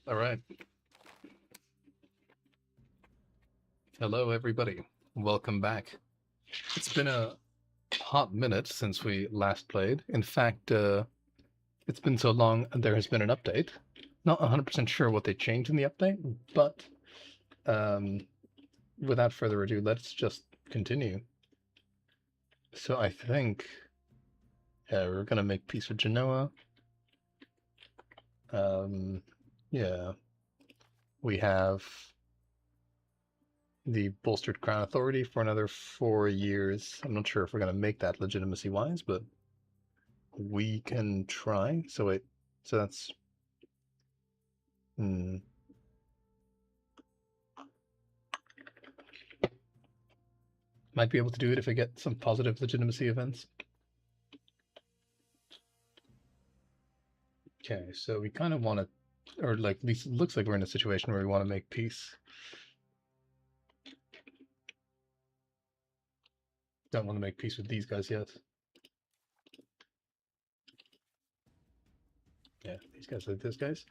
All right. Hello, everybody. Welcome back. It's been a hot minute since we last played. In fact, it's been so long, there has been an update. Not 100% sure what they changed in the update, but without further ado, let's just continue. So I think, yeah, we're going to make peace with Genoa. Yeah, we have the bolstered crown authority for another 4 years. I'm not sure if we're going to make that legitimacy-wise, but we can try. So wait, so that's might be able to do it if I get some positive legitimacy events. Okay, so we kind of want to, or like at least it looks like we're in a situation where we want to make peace. Don't want to make peace with these guys yet. Yeah, these guys like this guys.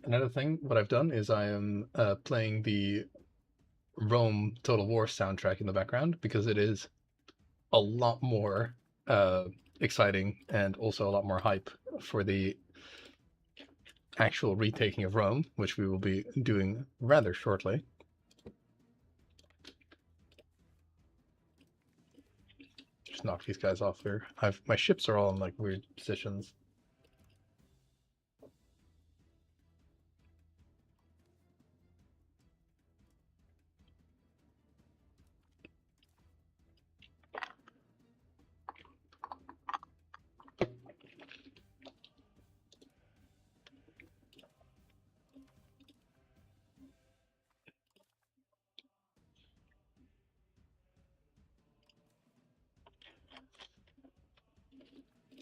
Another thing, what I've done is I am playing the Rome Total War soundtrack in the background because it is a lot more exciting and also a lot more hype for the actual retaking of Rome, which we will be doing rather shortly. Just knock these guys off here. My ships are all in like weird positions.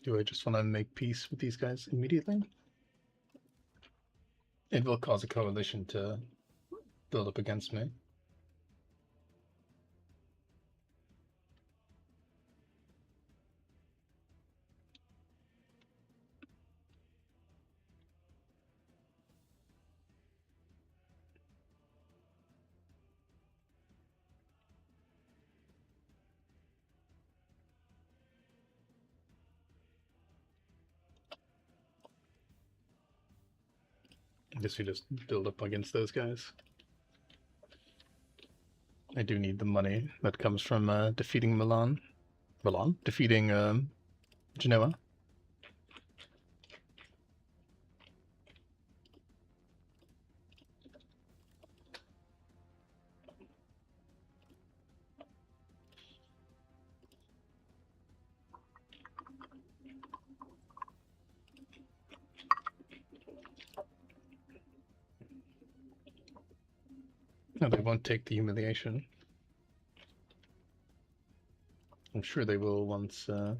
Do I just want to make peace with these guys immediately? It will cause a coalition to build up against me. I guess we just build up against those guys. I do need the money that comes from defeating defeating Genoa. No, they won't take the humiliation. I'm sure they will once. Sure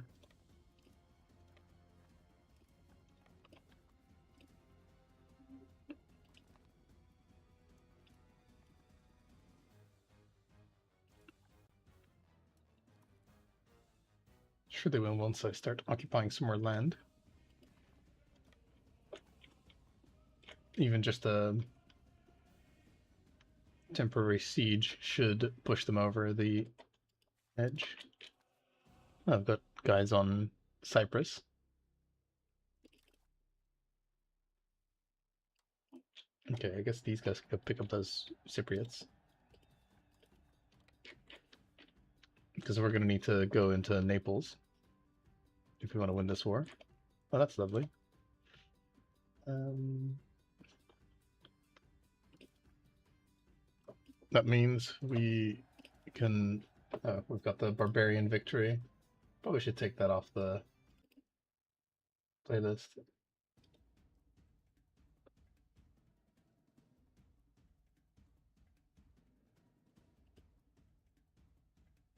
they will once I start occupying some more land. Even just a temporary siege should push them over the edge. I've got guys on Cyprus. Okay, I guess these guys can pick up those Cypriots. Because we're going to need to go into Naples if we want to win this war. Oh, that's lovely. That means we can... we've got the Barbarian Victory. Probably should take that off the playlist.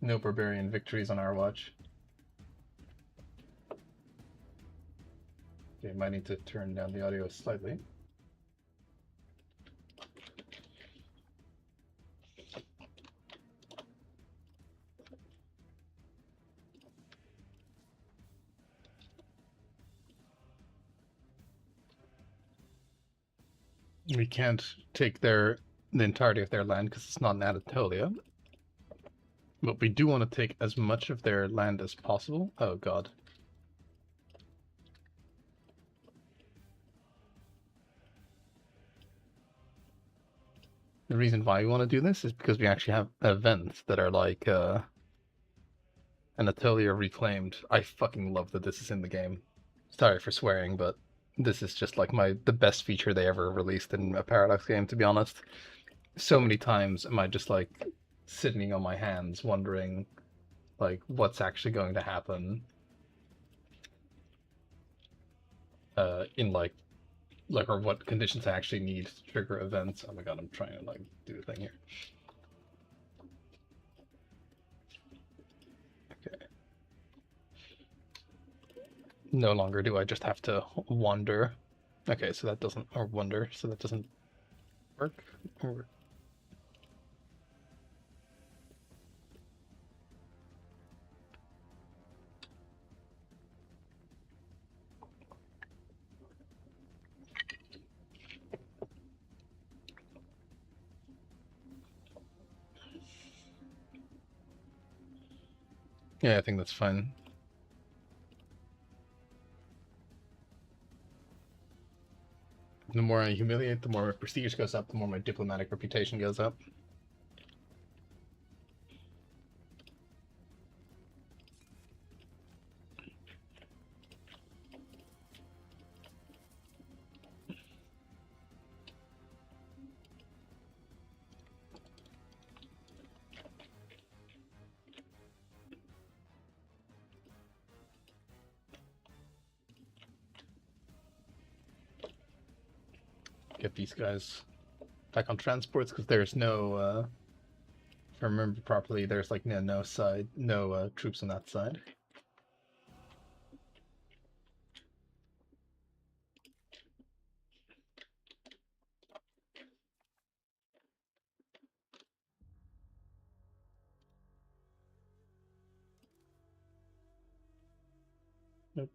No Barbarian Victories on our watch. Okay, might need to turn down the audio slightly. We can't take the entirety of their land because it's not in Anatolia. But we do want to take as much of their land as possible. Oh god. The reason why we want to do this is because we actually have events that are like Anatolia Reclaimed. I fucking love that this is in the game. Sorry for swearing, but this is just like the best feature they ever released in a Paradox game, to be honest. So many times am I just like sitting on my hands wondering like what's actually going to happen in like or what conditions I actually need to trigger events. Oh my god, I'm trying to like do a thing here. Okay. No longer do I just have to wander. Okay, so that doesn't, or wonder, so that doesn't work. Or... Yeah, I think that's fine. The more I humiliate, the more my prestige goes up, the more my diplomatic reputation goes up. Get these guys back on transports because there's no, if I remember properly, there's like no side, no troops on that side. Nope.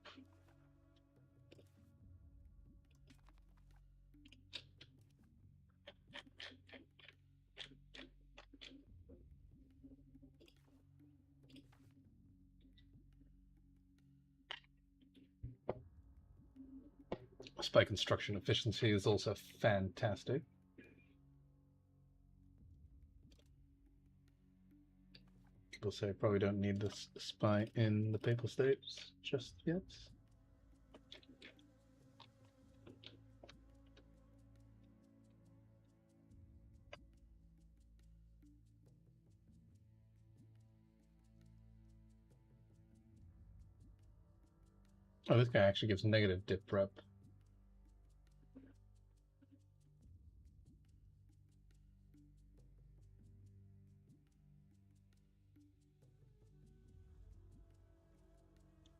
Spy construction efficiency is also fantastic. People say I probably don't need this spy in the Papal States just yet. Oh, this guy actually gives negative dip rep.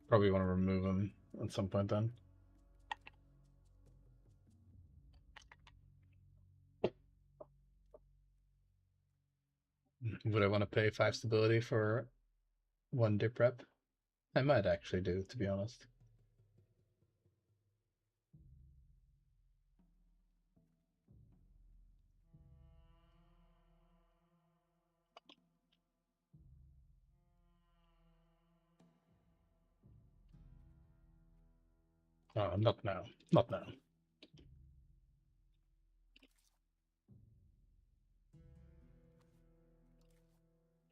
Probably want to remove him at some point then. Would I want to pay 5 stability for 1 dip rep? I might actually do, to be honest. Oh, not now. Not now.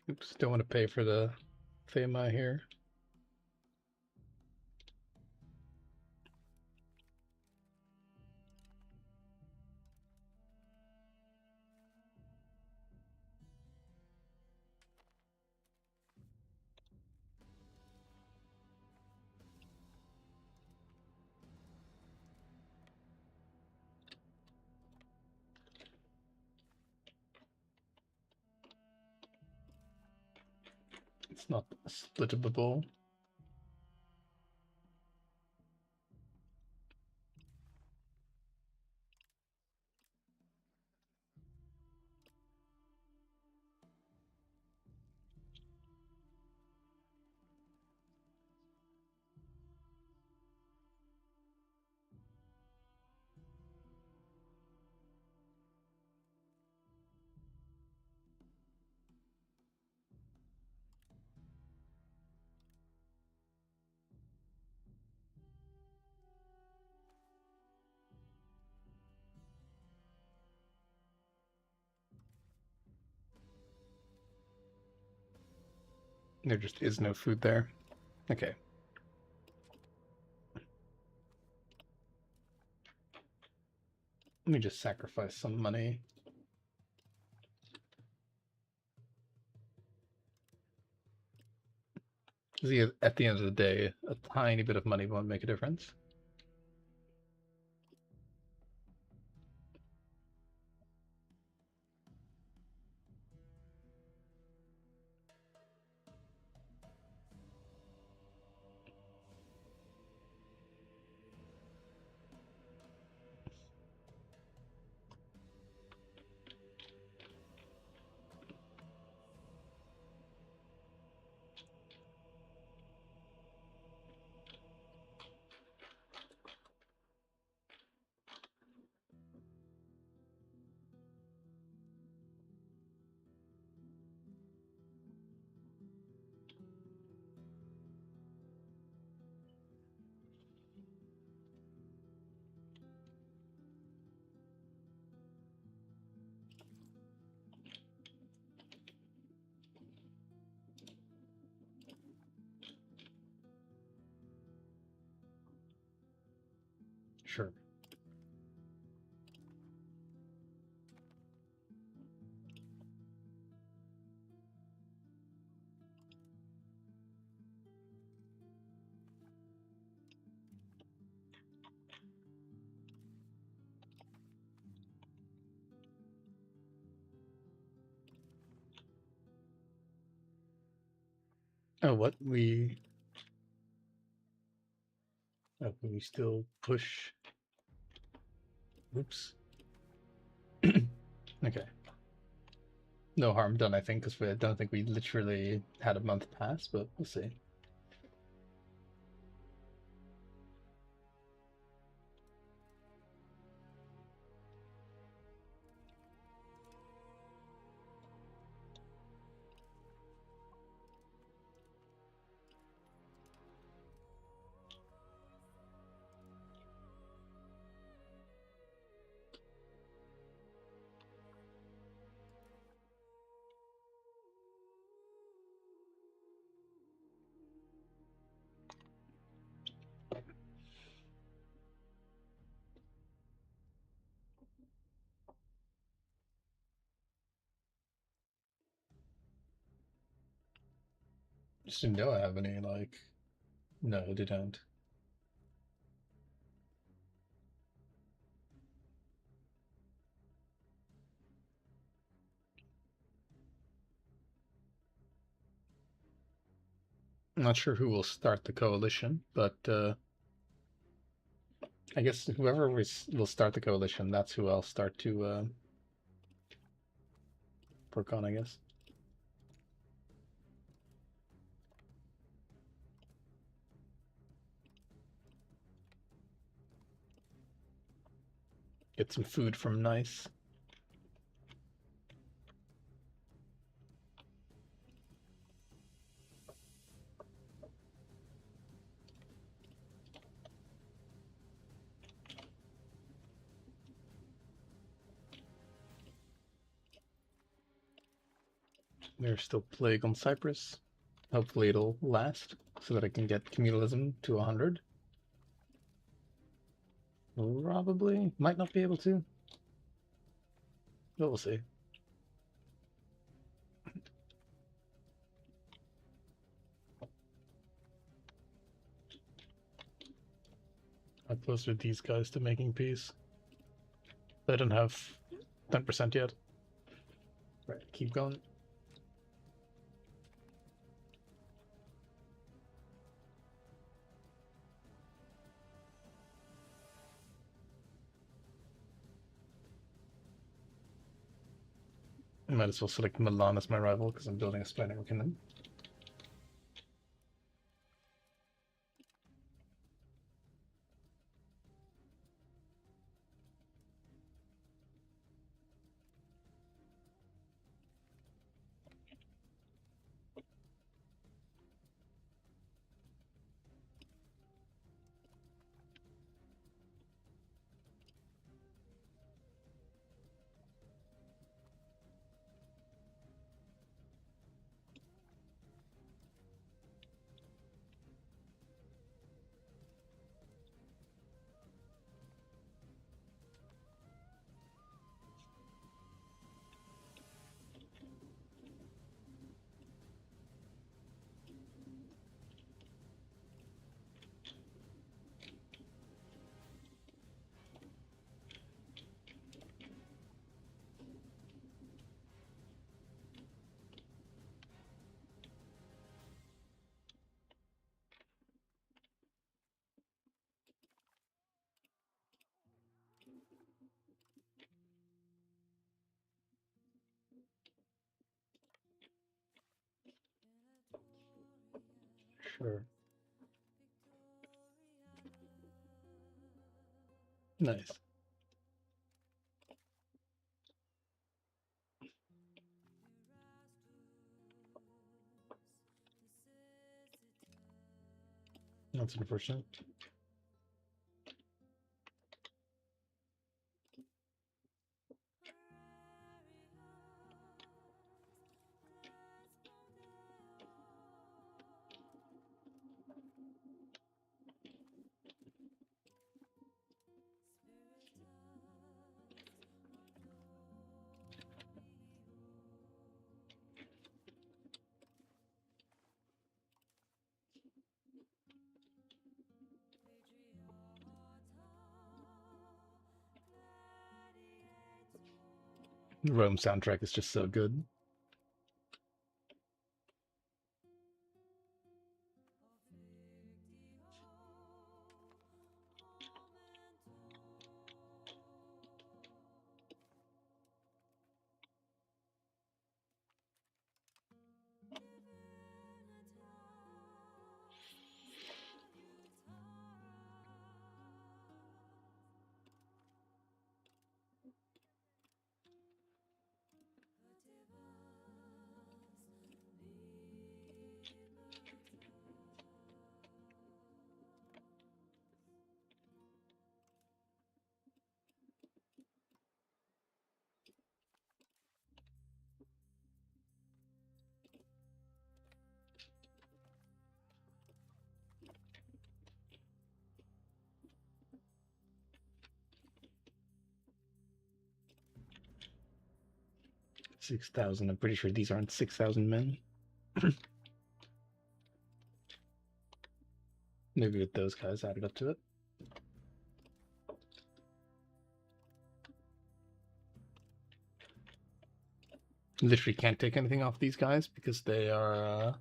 Oops, don't want to pay for the Thema here. It's not splittable. There just is no food there. Okay. Let me just sacrifice some money. See, at the end of the day, a tiny bit of money won't make a difference. Sure. Oh, what? We still push. Oops. Okay. No harm done, I think, because I don't think we literally had a month pass, but we'll see. Just didn't know I have any, like... No, they don't. I'm not sure who will start the coalition, but I guess whoever will start the coalition, that's who I'll start to work on, I guess. Get some food from Nice. There's still plague on Cyprus. Hopefully it'll last so that I can get communalism to 100. Probably. Might not be able to. But we'll see. How close are these guys to making peace? They don't have 10% yet. Right, keep going. I might as well select Milan as my rival because I'm building a spy kingdom. Sure. Nice. That's unfortunate. The Rome soundtrack is just so good. $6,000. I'm pretty sure these aren't 6,000 men. Maybe with those guys added up to it. Literally can't take anything off these guys because they are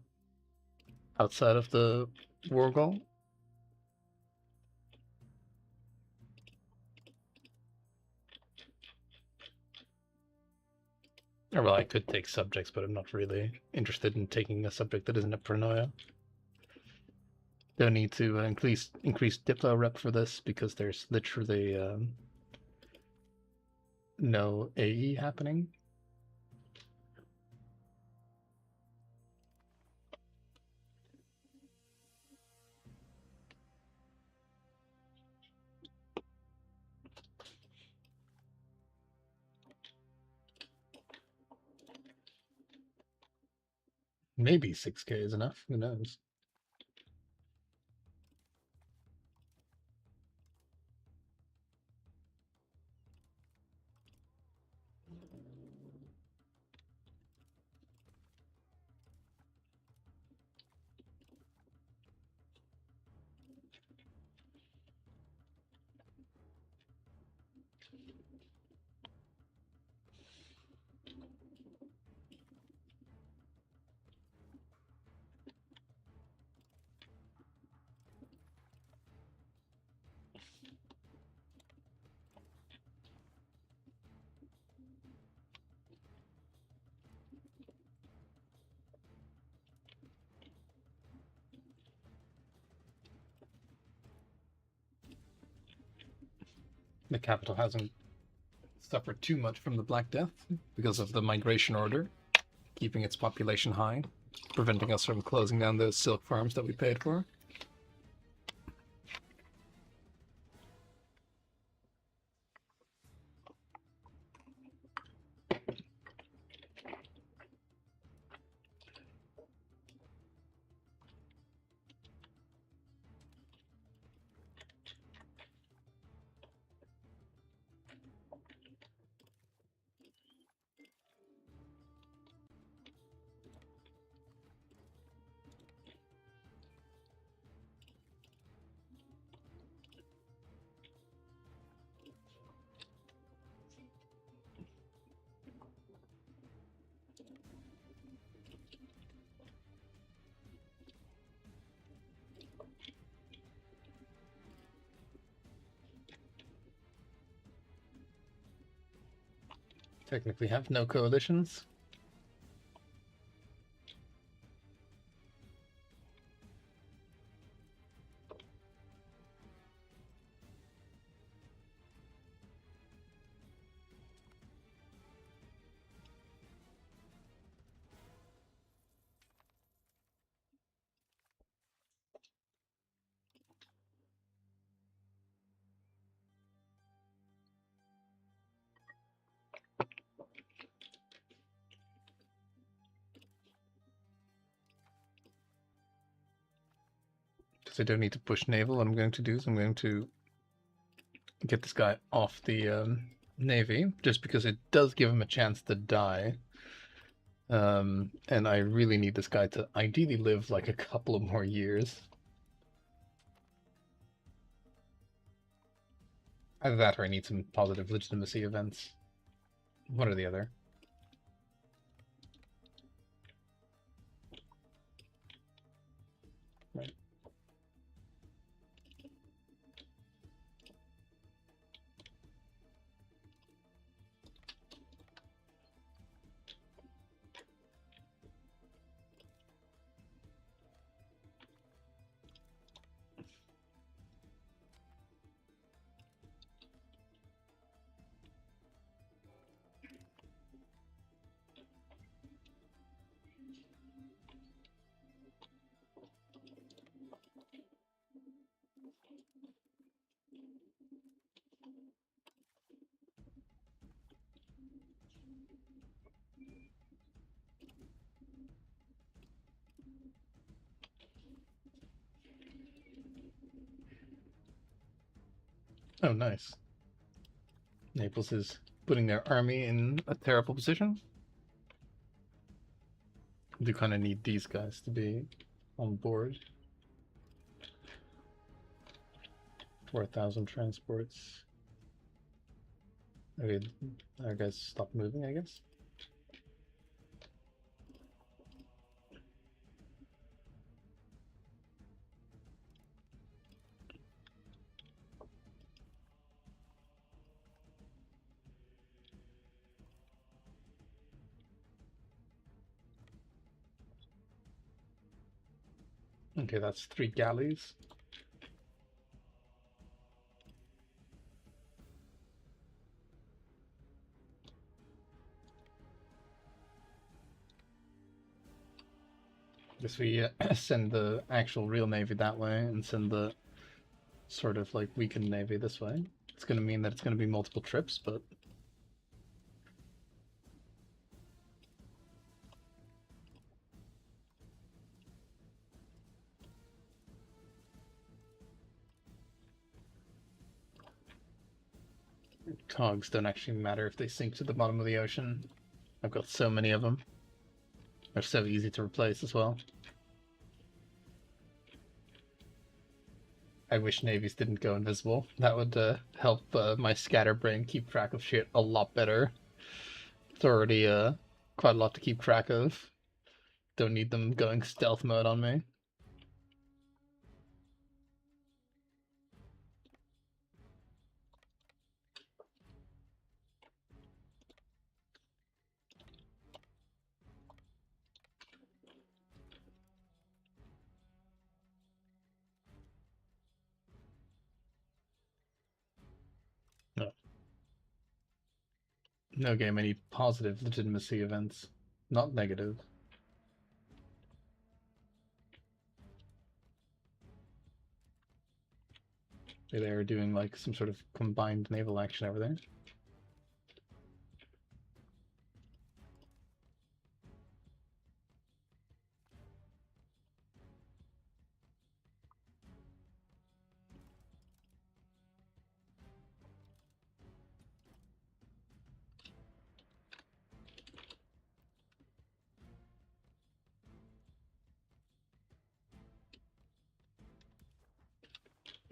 outside of the war goal. Or well, I could take subjects, but I'm not really interested in taking a subject that isn't a pronoia. Don't need to increase Diplo rep for this because there's literally no AE happening. Maybe 6K is enough. Who knows? The capital hasn't suffered too much from the Black Death because of the migration order, keeping its population high, preventing us from closing down those silk farms that we paid for. Technically have no coalitions. because I don't need to push naval, what I'm going to do is I'm going to get this guy off the navy, just because it does give him a chance to die. And I really need this guy to ideally live like a couple of more years. Either that or I need some positive legitimacy events. One or the other. Right. Oh, nice. Naples is putting their army in a terrible position. I do kind of need these guys to be on board. 4,000 transports. Okay, our guys stop moving, I guess. Okay, that's 3 galleys. Guess we send the actual real navy that way and send the sort of like weakened navy this way. It's going to mean that it's going to be multiple trips, but cogs don't actually matter if they sink to the bottom of the ocean. I've got so many of them. They're so easy to replace as well. I wish navies didn't go invisible. That would help my scatterbrain keep track of shit a lot better. It's already quite a lot to keep track of. Don't need them going stealth mode on me. No. No game any positive legitimacy events. Not negative. They are doing like some sort of combined naval action over there.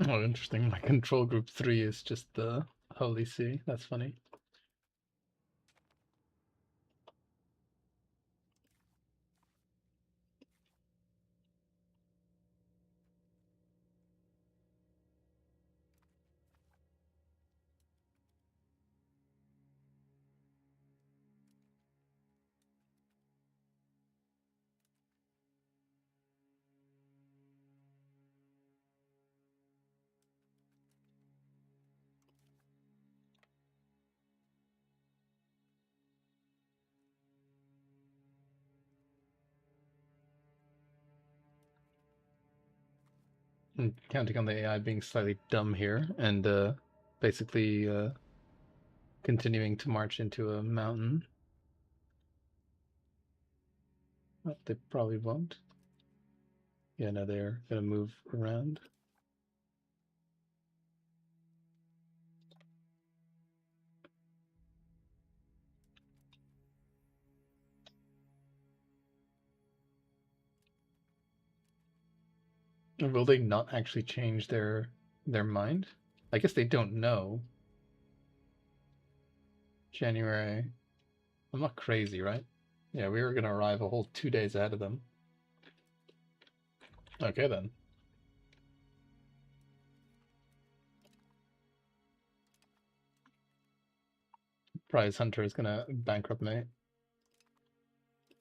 Oh, interesting. My control group 3 is just the Holy See. That's funny. I'm counting on the AI being slightly dumb here and basically continuing to march into a mountain. But they probably won't. Yeah, no, they're gonna move around. Or will they not actually change their mind? I guess they don't know. January. I'm not crazy, right? Yeah, we were gonna arrive a whole 2 days ahead of them. Okay then. Prize Hunter is gonna bankrupt me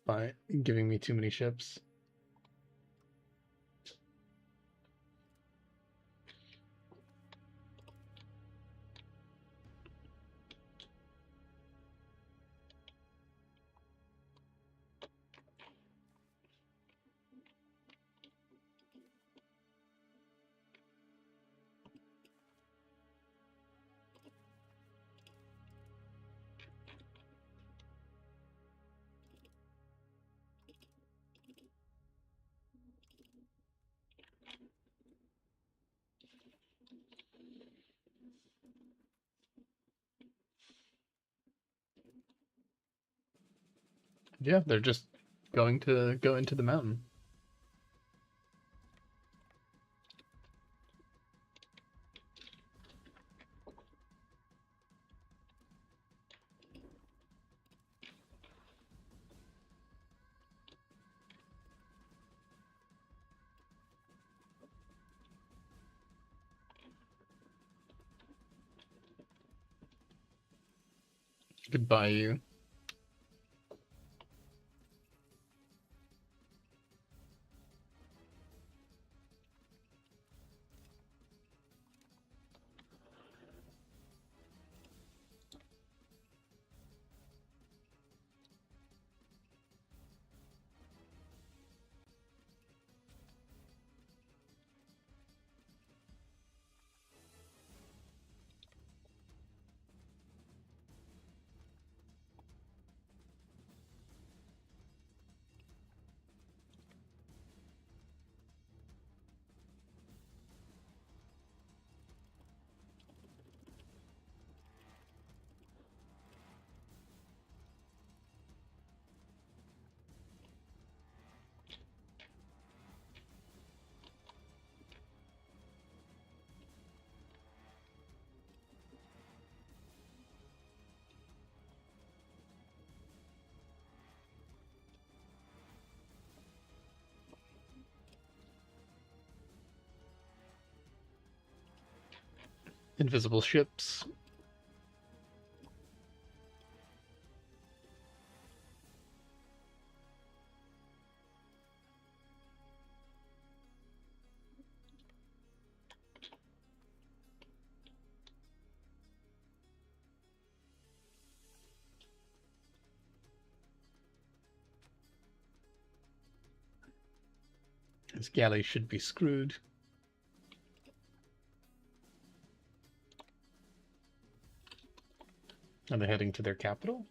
by giving me too many ships. Yeah, they're just going to go into the mountain. Goodbye, you. Invisible ships. This galley should be screwed. Are they heading to their capital?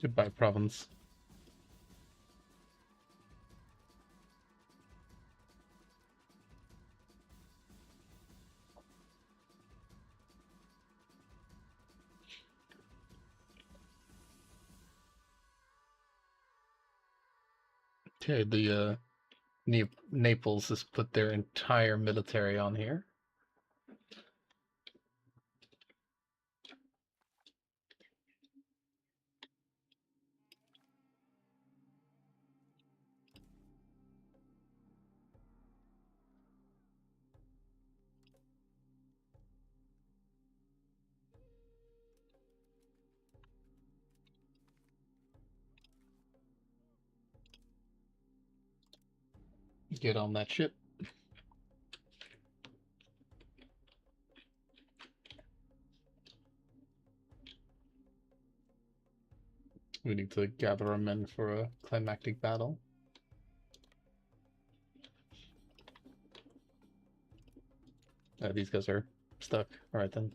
Goodbye, province. Okay, the Naples has put their entire military on here. Get on that ship. We need to gather our men for a climactic battle. These guys are stuck. Alright then.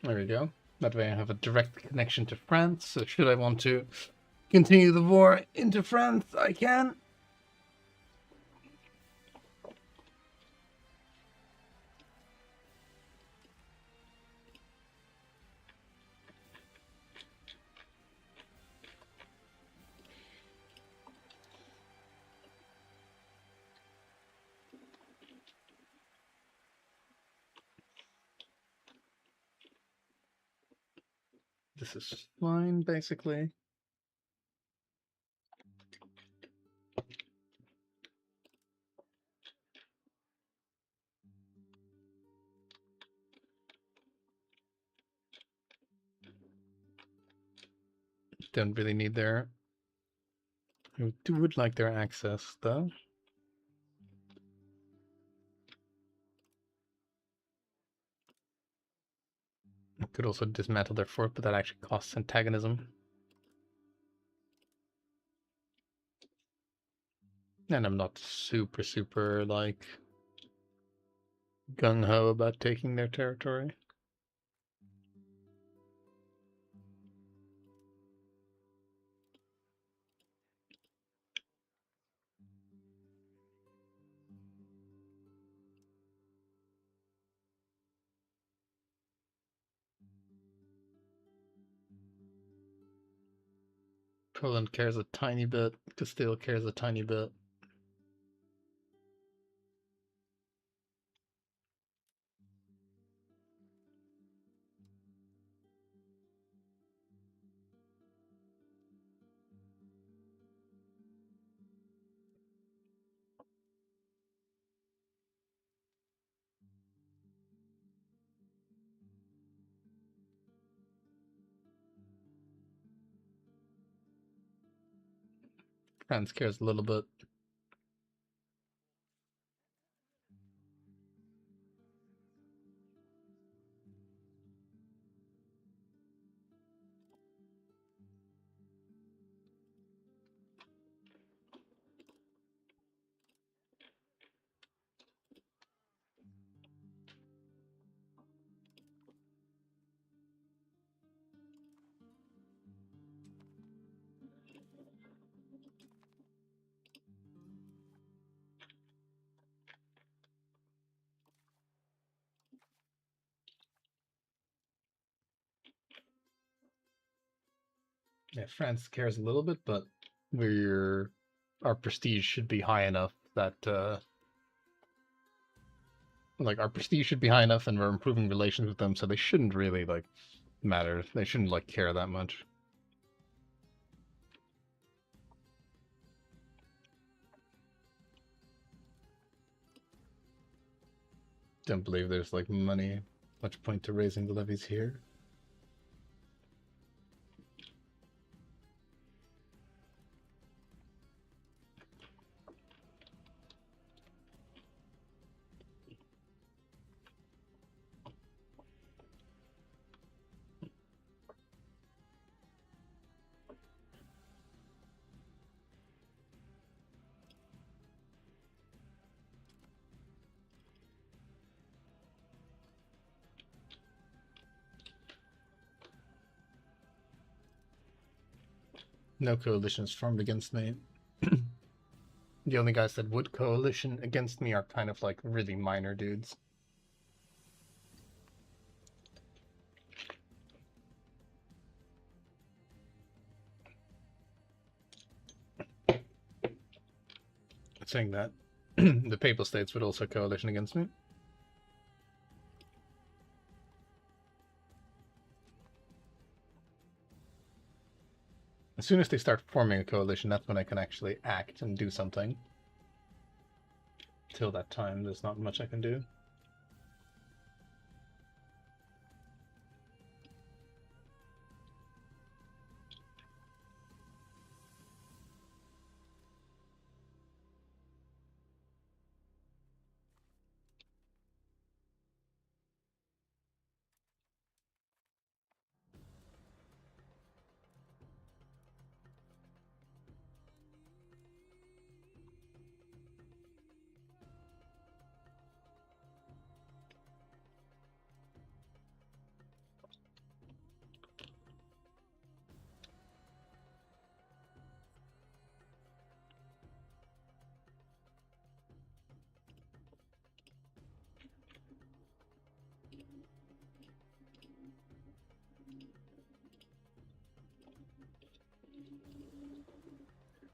There we go. That way I have a direct connection to France, so should I want to continue the war into France, I can. This is fine, basically. Don't really need their... I would like their access, though. I could also dismantle their fort, but that actually costs antagonism. And I'm not super, like, gung-ho about taking their territory. Poland cares a tiny bit. Castile cares a tiny bit. France cares a little bit. Yeah, France cares a little bit, but our prestige should be high enough that like our prestige should be high enough, and we're improving relations with them, so they shouldn't really like matter. They shouldn't like care that much. Don't believe there's like much point to raising the levies here. No coalitions formed against me. The only guys that would coalition against me are kind of like really minor dudes. Saying that, the Papal States would also coalition against me. As soon as they start forming a coalition, that's when I can actually act and do something. Till that time, there's not much I can do.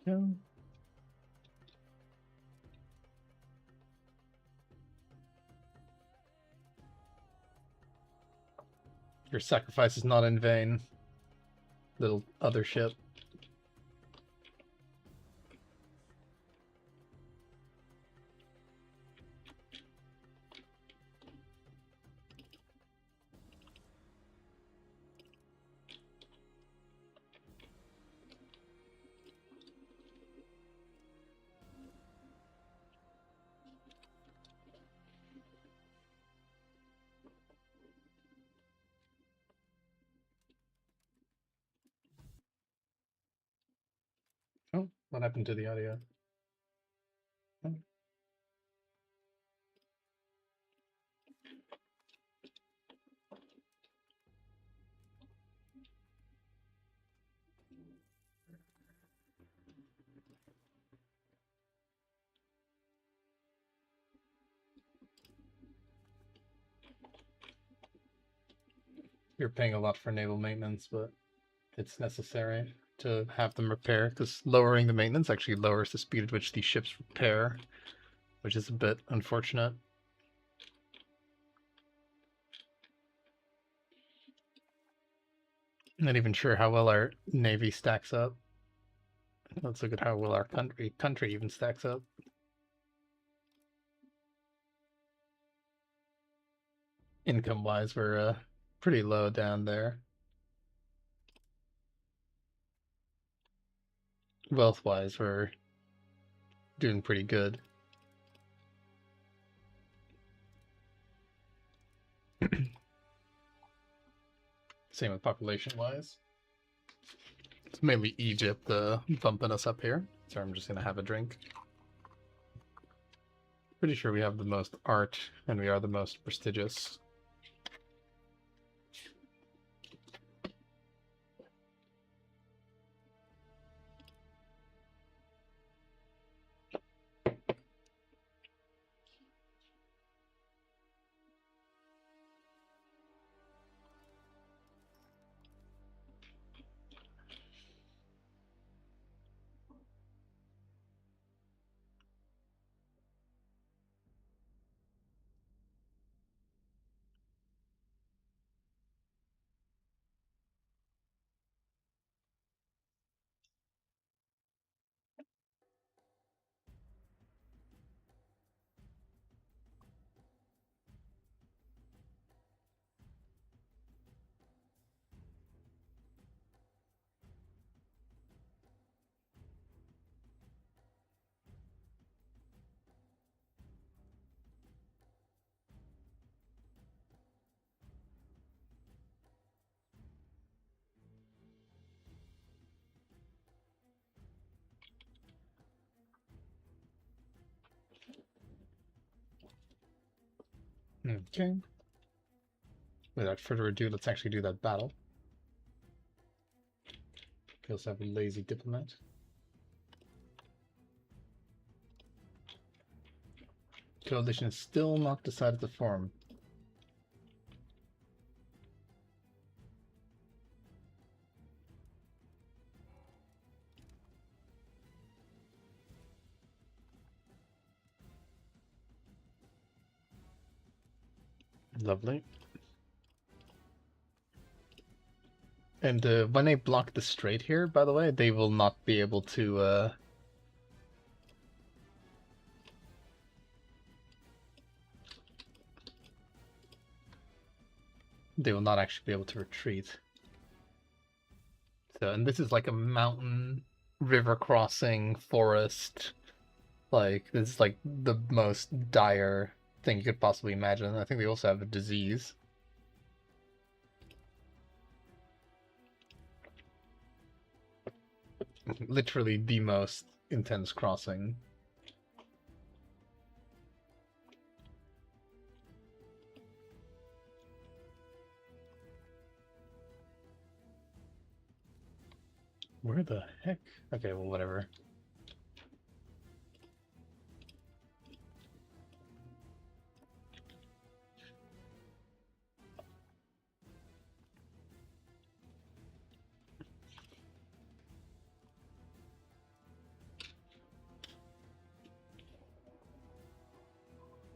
Yeah. Your sacrifice is not in vain, little other ship. Oh, what happened to the audio? Oh. You're paying a lot for naval maintenance, but it's necessary to have them repair, because lowering the maintenance actually lowers the speed at which these ships repair, which is a bit unfortunate. I'm not even sure how well our navy stacks up. Let's look at how well our country even stacks up. Income-wise, we're pretty low down there. Wealth-wise, we're doing pretty good. Same with population-wise. It's mainly Egypt bumping us up here. So I'm just gonna have a drink. Pretty sure we have the most art, and we are the most prestigious. Okay. Without further ado, let's actually do that battle. We also have a lazy diplomat. Coalition is still not decided to form. Lovely. And when they block the strait here, by the way, they will not be able to... They will not actually be able to retreat. So, and this is like a mountain, river crossing, forest. Like, this is like the most dire thing you could possibly imagine. I think they also have a disease. Literally the most intense crossing. Where the heck? Okay, well, whatever.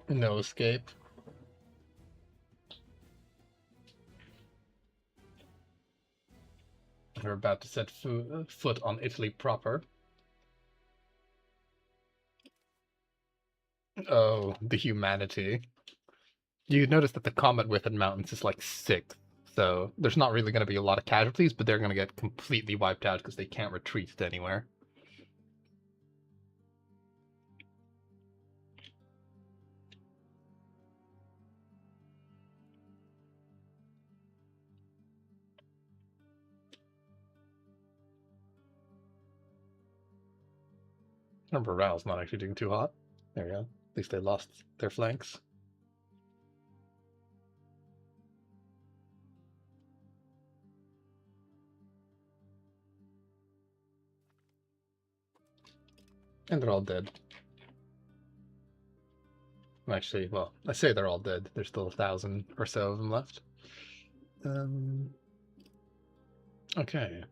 No escape. We're about to set foot on Italy proper. Oh, the humanity. You notice that the combat width in mountains is like 6, so there's not really going to be a lot of casualties, but they're going to get completely wiped out because they can't retreat to anywhere. Our morale's not actually doing too hot. There we go. At least they lost their flanks. And they're all dead. Actually, well, I say they're all dead. There's still 1,000 or so of them left. Okay.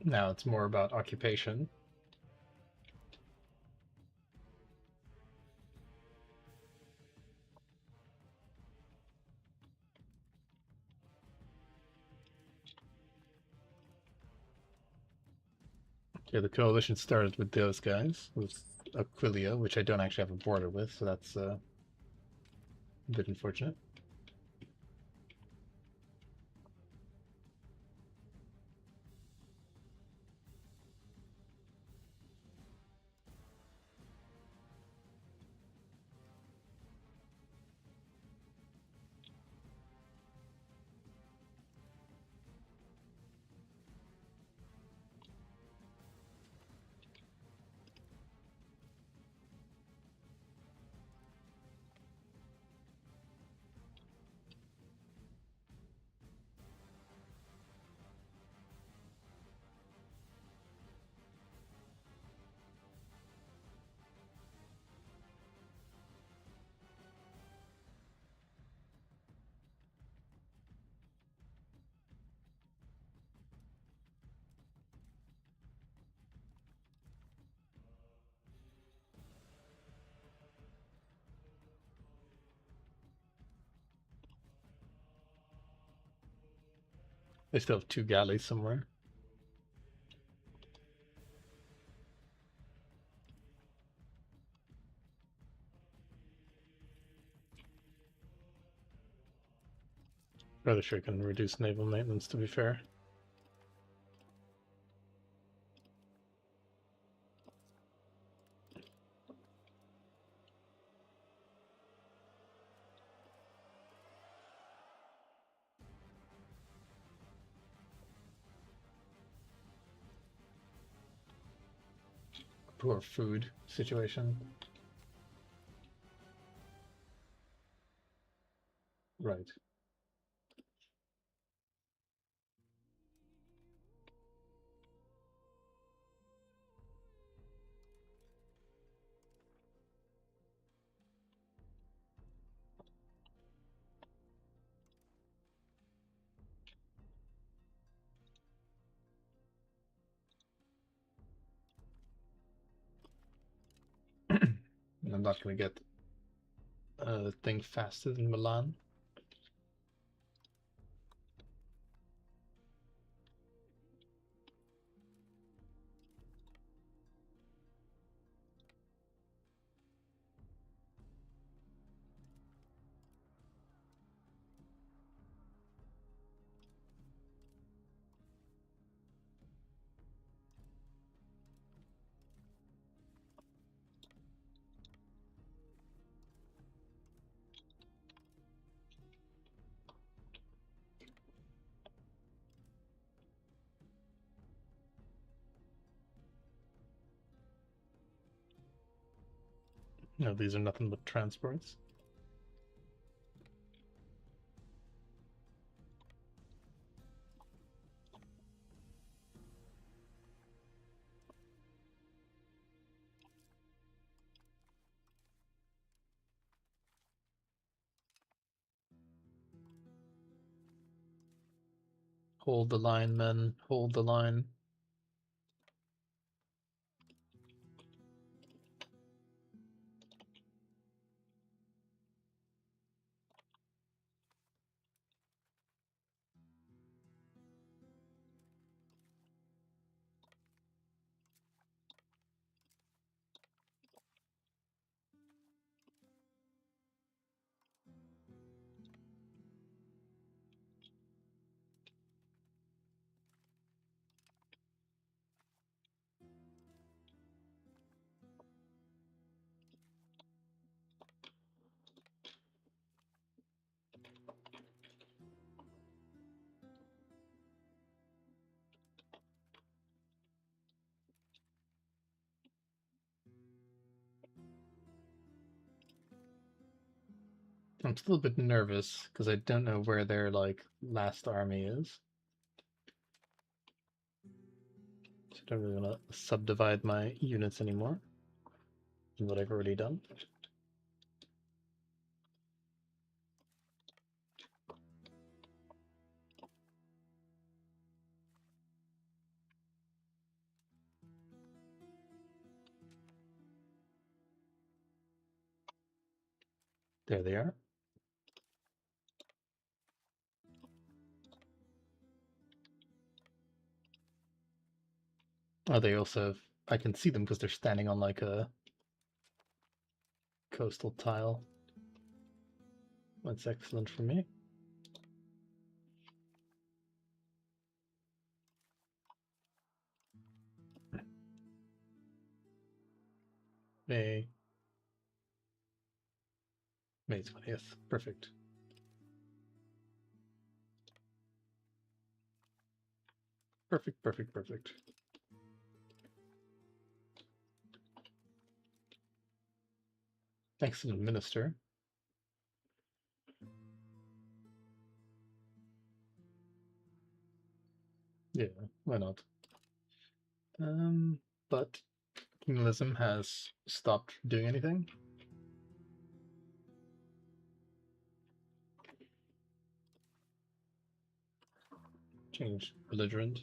Now it's more about occupation. Okay, the coalition started with those guys, with Aquilia, which I don't actually have a border with, so that's a bit unfortunate. They still have 2 galleys somewhere. Rather sure can reduce naval maintenance, to be fair. Poor food situation. Right. I'm not going to get the thing faster than Milan. No, these are nothing but transports. Hold the line, men. Hold the line. I'm still a bit nervous because I don't know where their last army is. So I don't really want to subdivide my units anymore than what I've already done. There they are. Oh, they also have, I can see them because they're standing on like a coastal tile. That's excellent for me. May 20th. Perfect. Perfect, perfect, perfect. Excellent, Minister. Yeah, why not? But communalism has stopped doing anything. Change belligerent.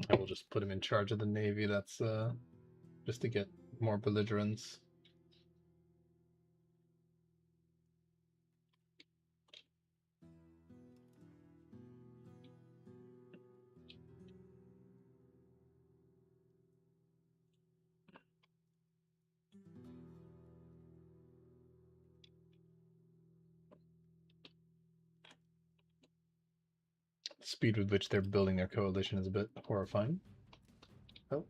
I will just put him in charge of the navy. That's just to get more belligerents. speed with which they're building their coalition is a bit horrifying. Oh.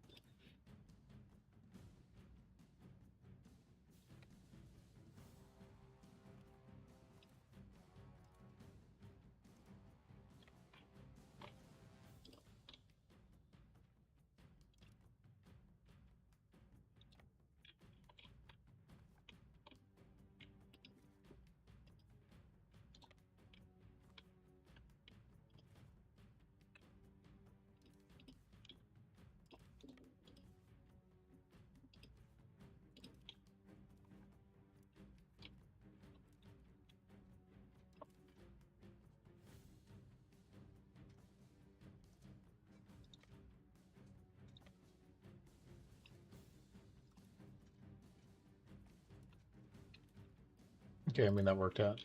Okay, I mean, that worked out.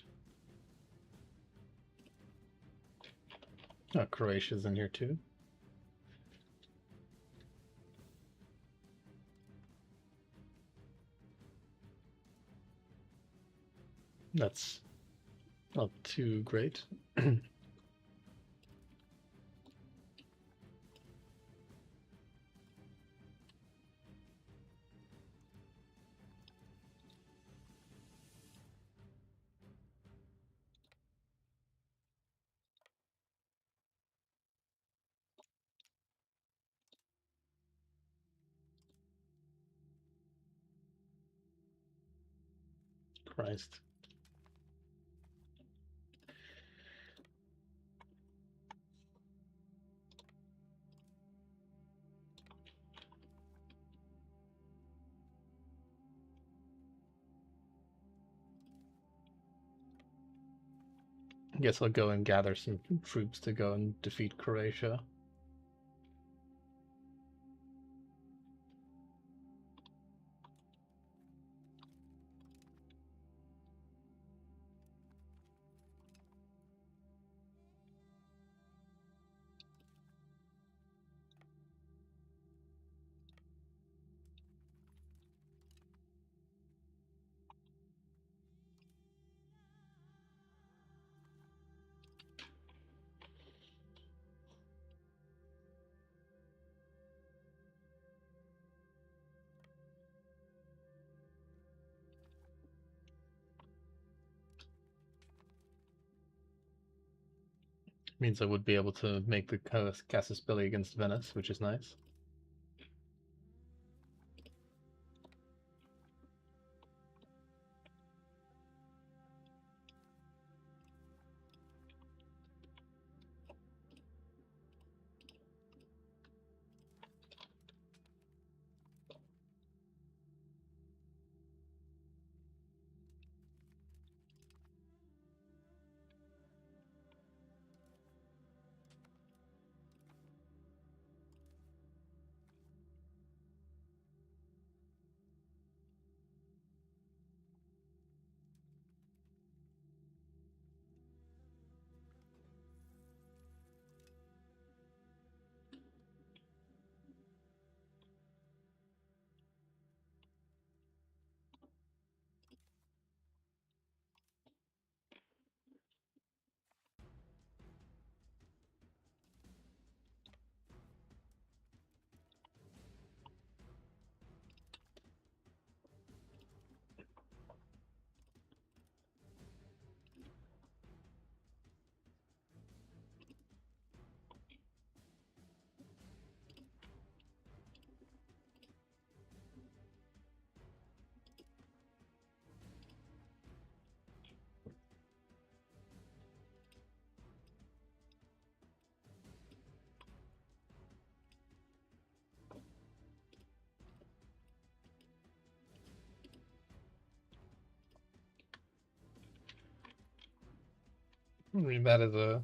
Oh, Croatia's in here too. That's not too great. Christ. I guess I'll go and gather some troops to go and defeat Croatia. Means I would be able to make the casus belli against Venice, which is nice. I mean, that is a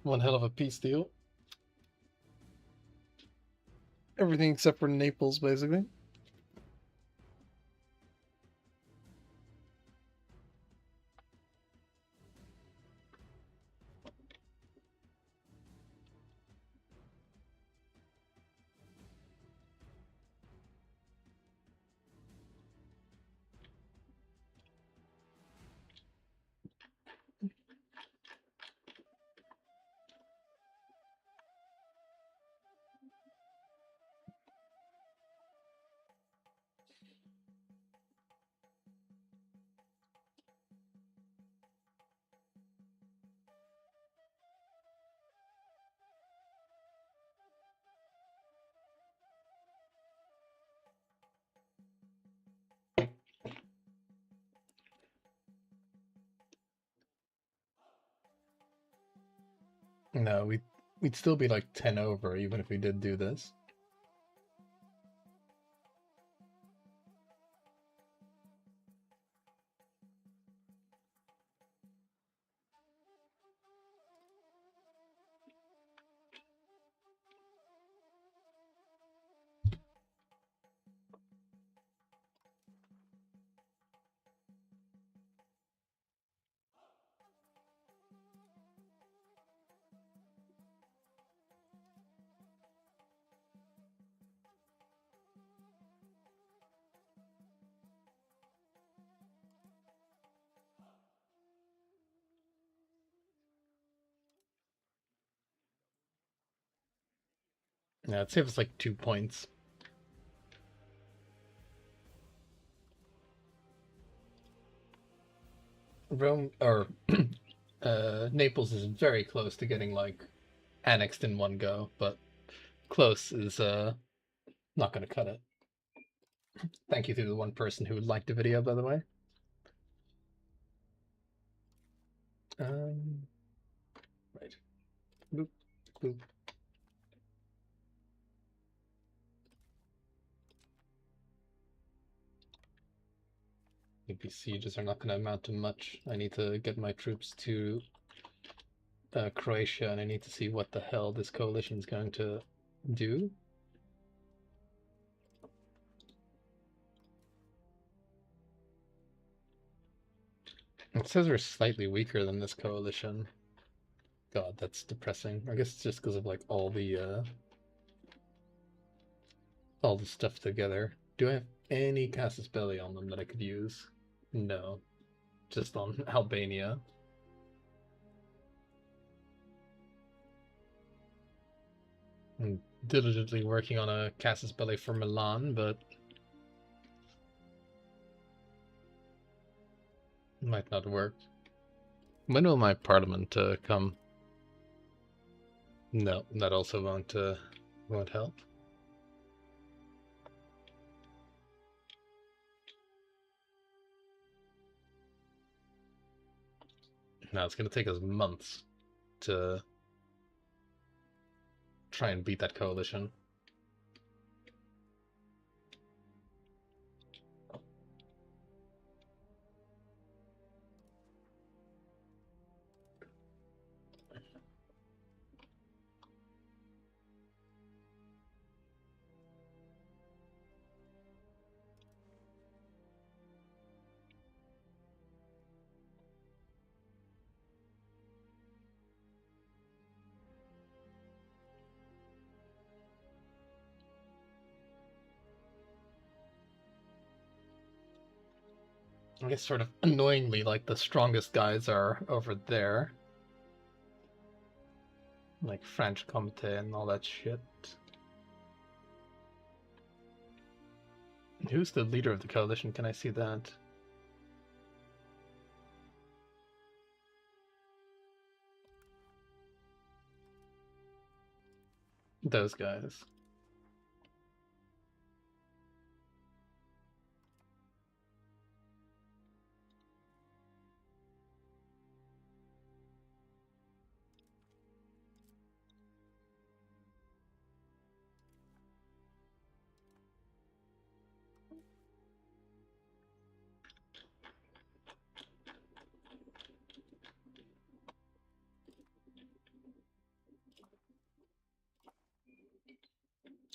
one hell of a peace deal. Everything except for Naples, basically. No, we'd still be like 10 over even if we did do this. Yeah, it saves us like 2 points. Rome or Naples is very close to getting like annexed in one go, but close is not going to cut it. Thank you to the one person who liked the video, by the way. Right. Boop, boop. Maybe sieges are not going to amount to much. I need to get my troops to Croatia, and I need to see what the hell this coalition is going to do. It says we're slightly weaker than this coalition. God, that's depressing. I guess it's just because of like all the stuff together. Do I have any casus belli on them that I could use? No, just on Albania. I'm diligently working on a casus belli for Milan, but might not work. When will my parliament come? No, that also won't help. Now it's going to take us months to try and beat that coalition. I guess sort of annoyingly, like the strongest guys are over there. Like French Comté and all that shit. Who's the leader of the coalition? Can I see that? Those guys.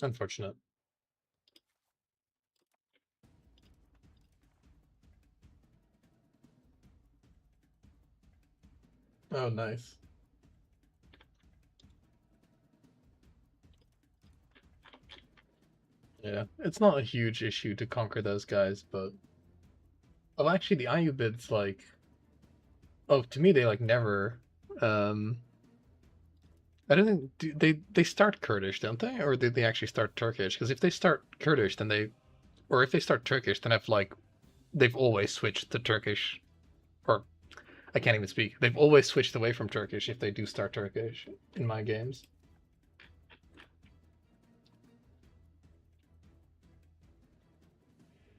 Unfortunate. Oh, nice. Yeah, it's not a huge issue to conquer those guys, but oh, actually, the Ayyubids like, oh, to me they like never. I don't think they start Kurdish, don't they, or did they actually start Turkish? Because if they start Kurdish, then or if they start Turkish, then they've always switched to Turkish, or I can't even speak. They've always switched away from Turkish if they do start Turkish in my games.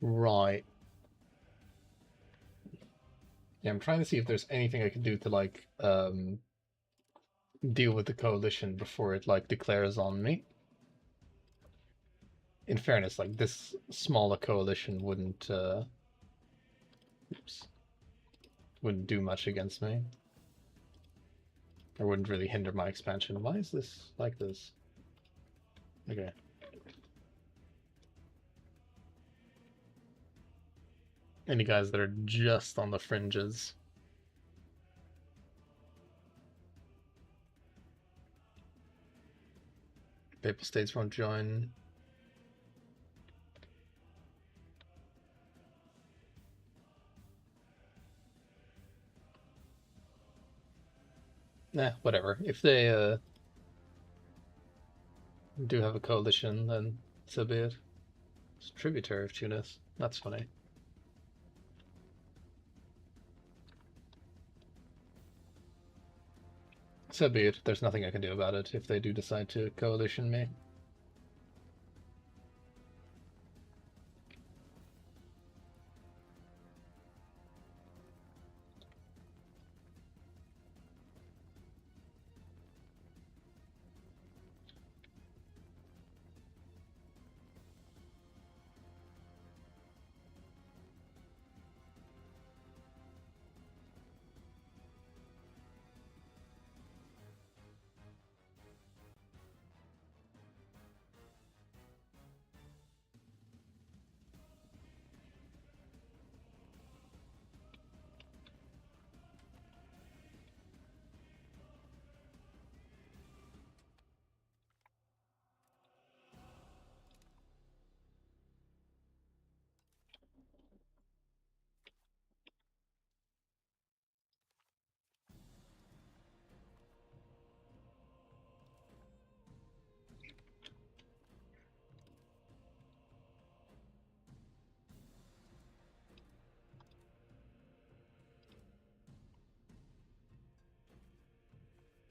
Right. Yeah, I'm trying to see if there's anything I can do to like deal with the coalition before it like declares on me. In fairness, like this smaller coalition wouldn't do much against me. Or wouldn't really hinder my expansion. Why is this like this? Okay. Any guys that are just on the fringes. Papal States won't join. Nah, whatever. If they do have a coalition, then so be it. It's a tributary of Tunis. That's funny. So be it. There's nothing I can do about it if they do decide to coalition me.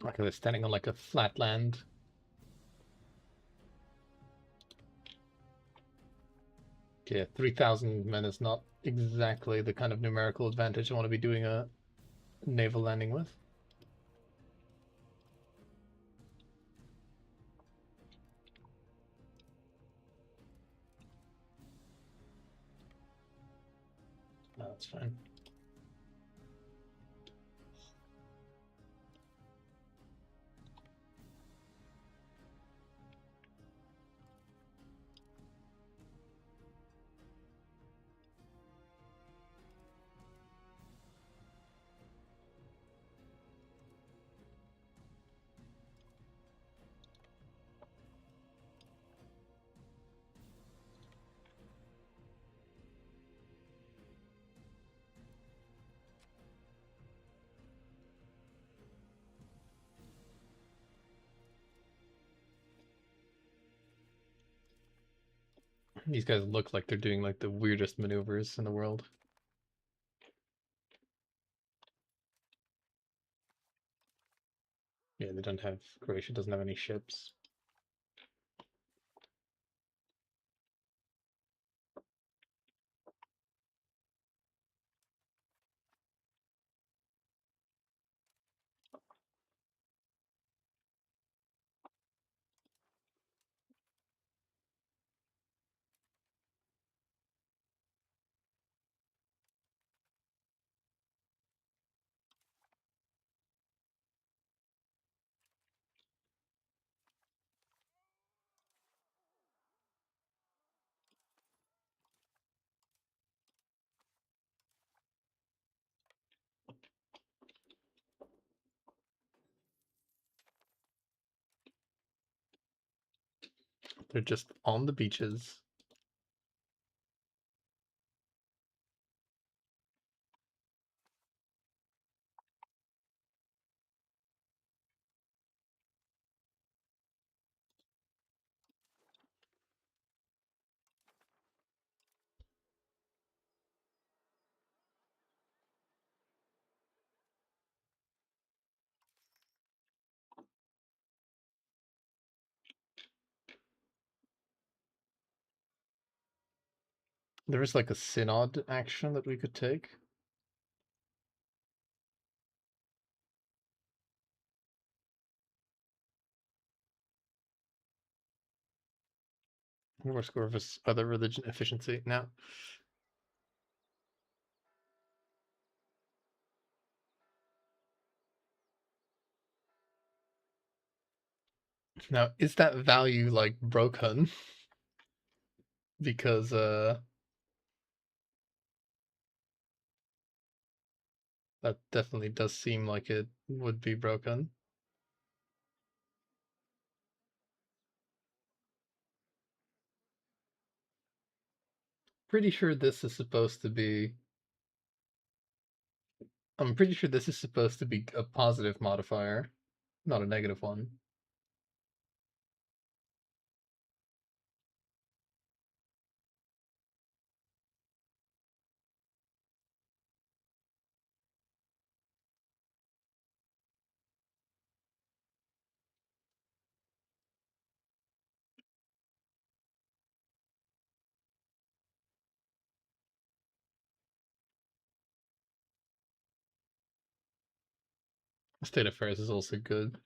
Like they're standing on like a flat land. Okay, 3,000 men is not exactly the kind of numerical advantage I want to be doing a naval landing with. No, that's fine. These guys look like they're doing like the weirdest maneuvers in the world. Yeah, they don't have, Croatia doesn't have any ships. They're just on the beaches. There is like a synod action that we could take. War score versus other religion efficiency. Now is that value like broken? Because that definitely does seem like it would be broken. Pretty sure this is supposed to be. I'm pretty sure this is supposed to be a positive modifier, not a negative one. State affairs is also good.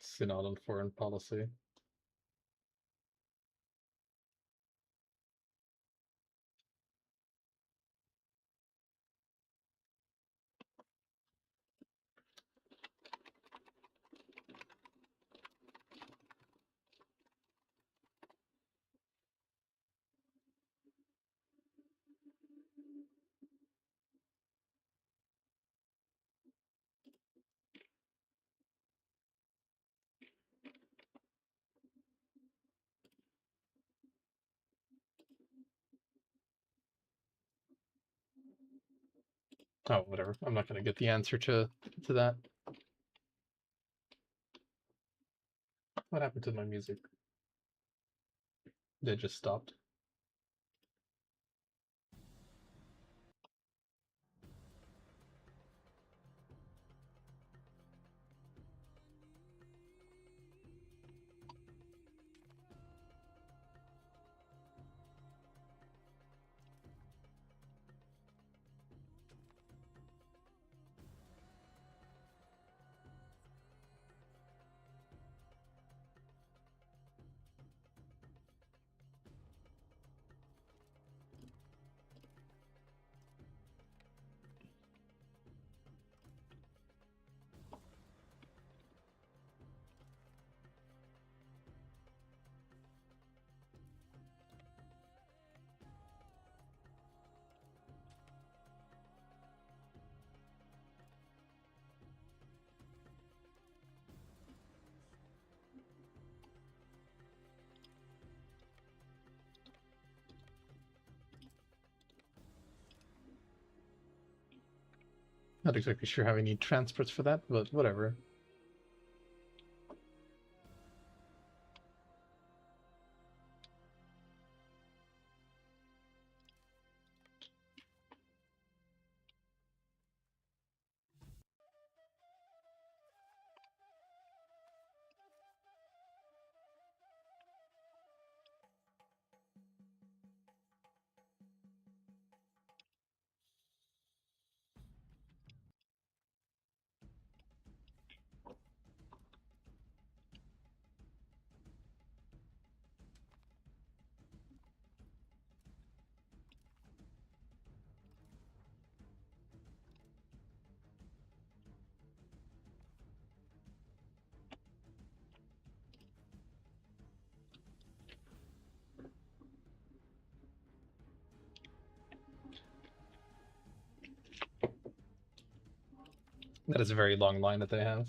Synod on foreign policy. Oh, whatever. I'm not going to get the answer to that. What happened to my music? It just stopped. Not exactly sure how we need transports for that, but whatever. That is a very long line that they have.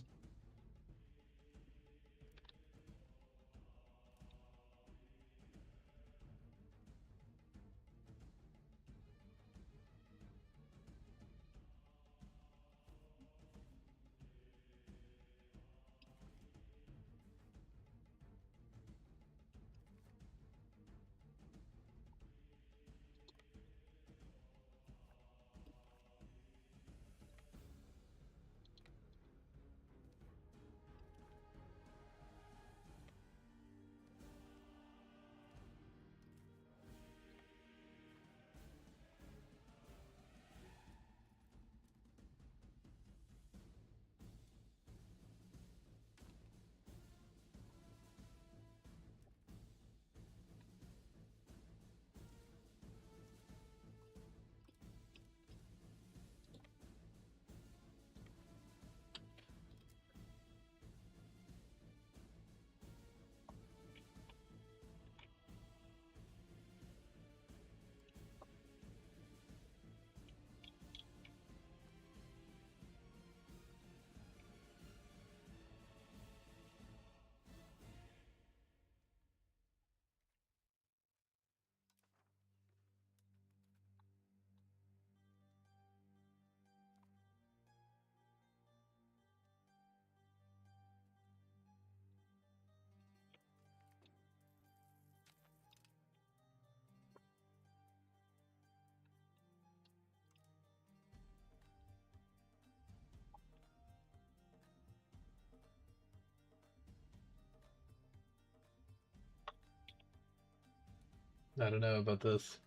I don't know about this.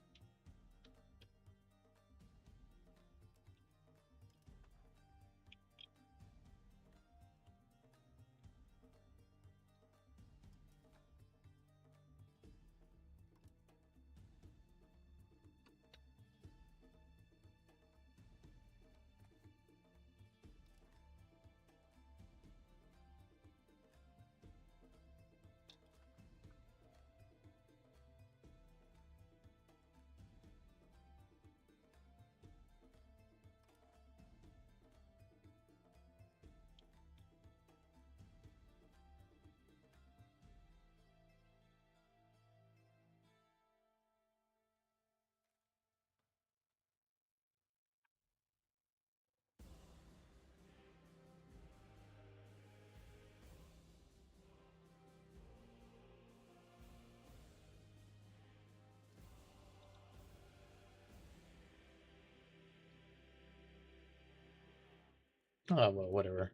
Oh, well, whatever.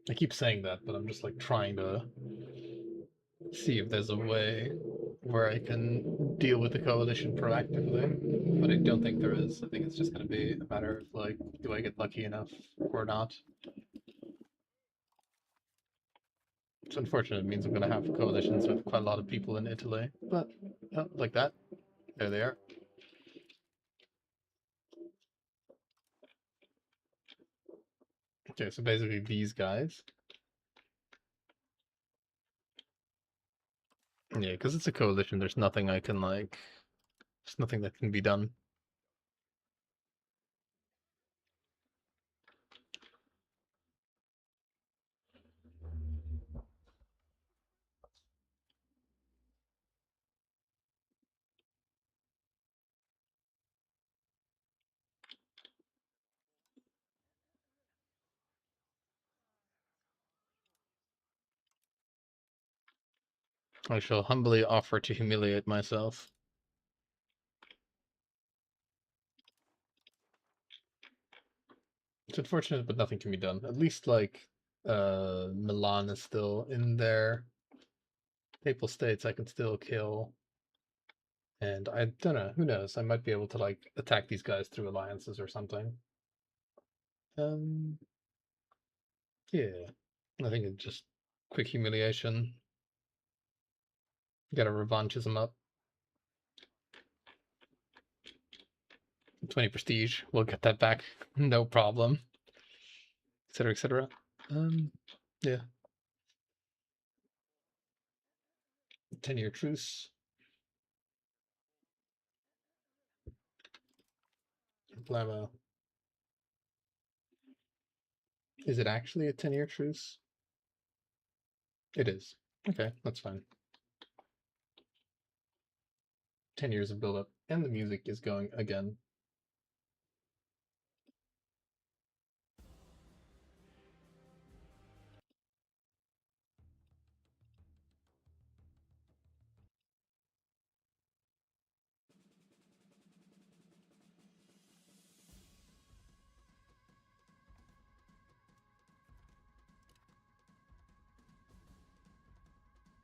I keep saying that, but I'm just like trying to see if there's a way where I can deal with the coalition proactively, but I don't think there is. I think it's just going to be a matter of like, do I get lucky enough or not? It's unfortunate. It means I'm going to have coalitions with quite a lot of people in Italy, but like that, there they are. Okay, so basically these guys. Yeah, because it's a coalition. There's nothing I can like. There's nothing that can be done. I shall humbly offer to humiliate myself. It's unfortunate, but nothing can be done. At least like Milan is still in their Papal States. I can still kill. And I don't know, who knows? I might be able to like attack these guys through alliances or something. Um yeah. I think it's just quick humiliation. Get a revanchism up. 20 prestige. We'll get that back. No problem. Etc. Etc. Yeah. 10-year truce. Blammo. Is it actually a 10-year truce? It is. Okay, that's fine. 10 years of build-up, and the music is going again.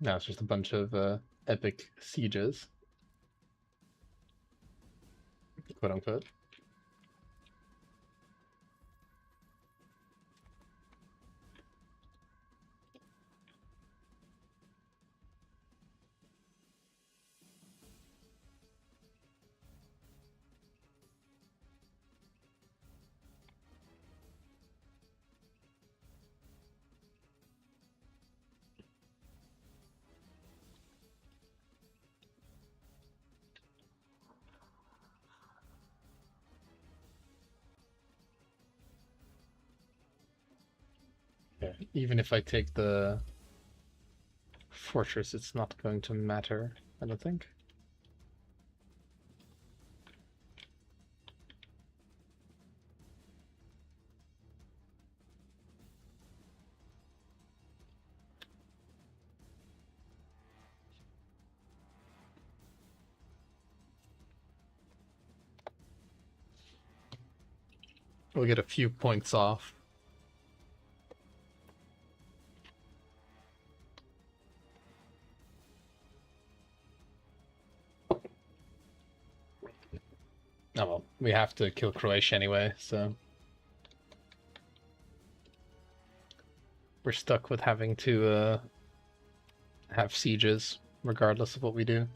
Now it's just a bunch of epic sieges, quote unquote. Yeah. Even if I take the fortress, it's not going to matter, I don't think. We'll get a few points off. Oh well, we have to kill Croatia anyway, so we're stuck with having to have sieges regardless of what we do.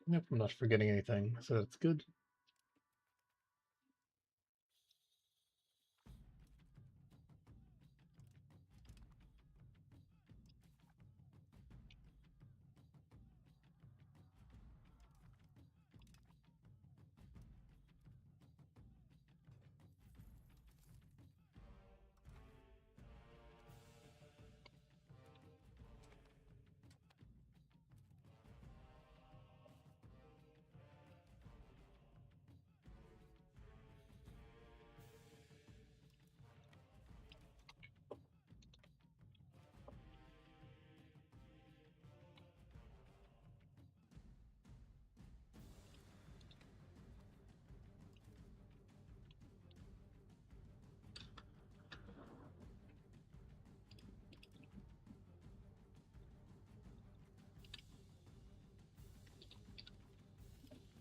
Yep, I'm not forgetting anything, so that's good.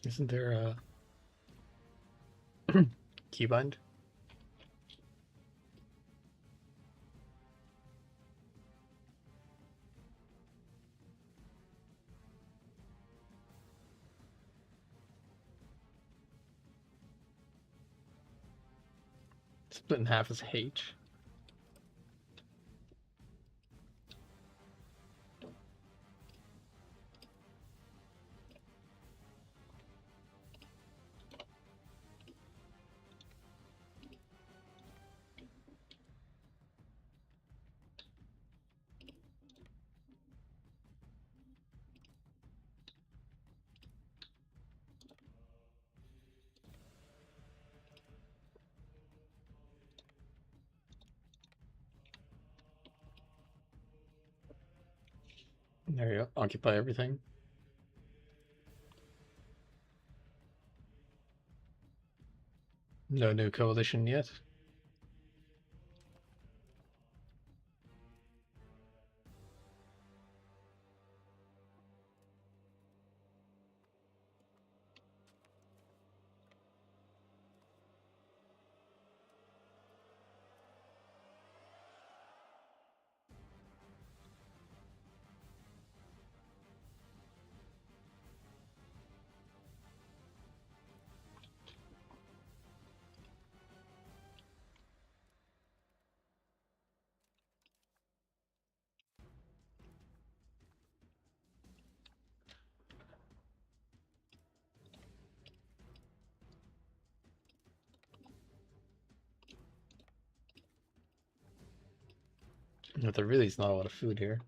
Isn't there a keybind? Split in half is H. There you go. Occupy everything. No new coalition yet. But there really is not a lot of food here.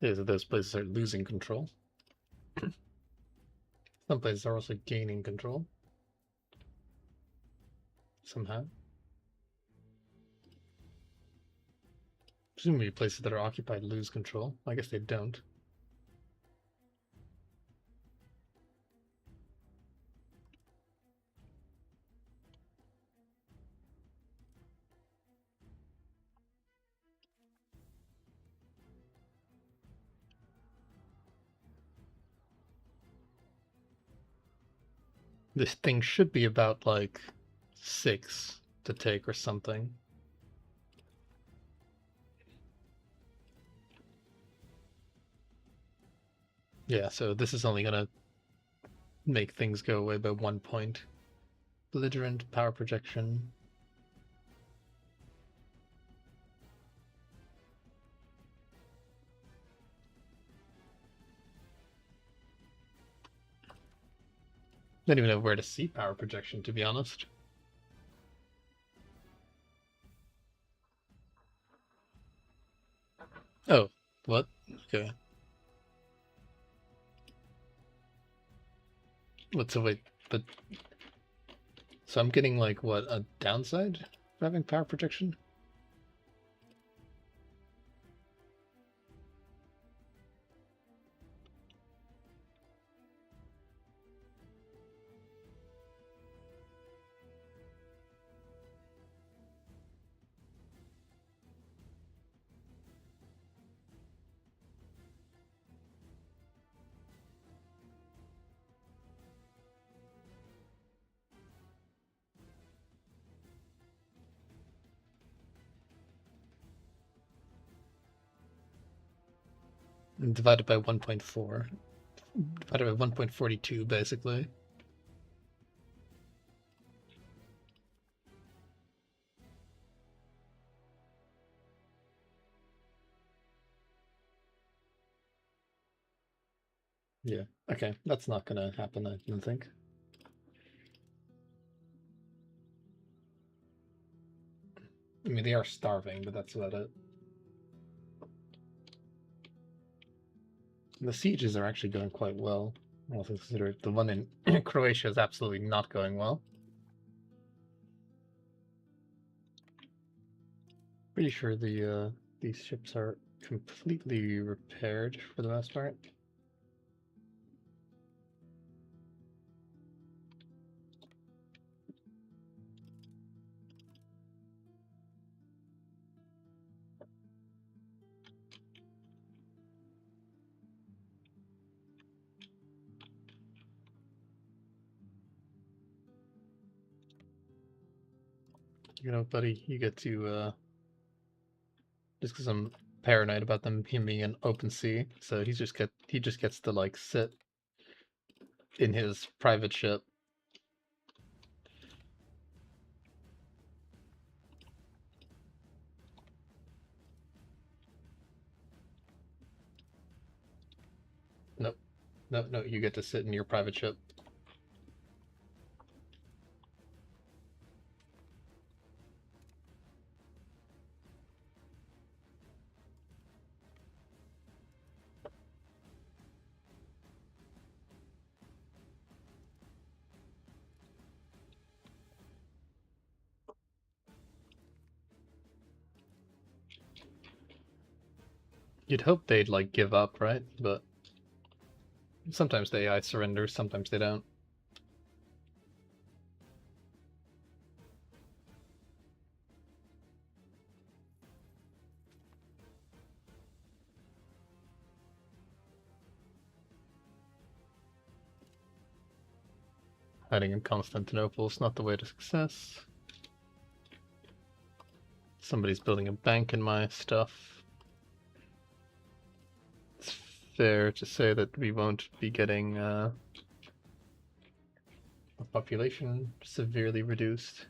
is that those places are losing control. Some places are also gaining control. Somehow. Presumably places that are occupied lose control. I guess they don't. This thing should be about, like, 6 to take or something. Yeah, so this is only gonna make things go away by 1 point. Belligerent, power projection. Don't even know where to see power projection, to be honest. Oh, what? Okay. What's a wait? But so I'm getting, like, what, a downside for having power projection? Divided by 1.4. Divided by 1.42, basically. Yeah. Okay, that's not gonna happen, I don't think. I mean, they are starving, but that's about it. The sieges are actually going quite well, all things considered. The one in Croatia is absolutely not going well. Pretty sure these ships are completely repaired for the most part. You know, buddy, you get to just because I'm paranoid about him being an open sea, so he just gets to, like, sit in his private ship. Nope. No, you get to sit in your private ship. You'd hope they'd, like, give up, right? But sometimes the AI surrenders, sometimes they don't. Hiding in Constantinople is not the way to success. Somebody's building a bank in my stuff. It's fair to say that we won't be getting a population severely reduced.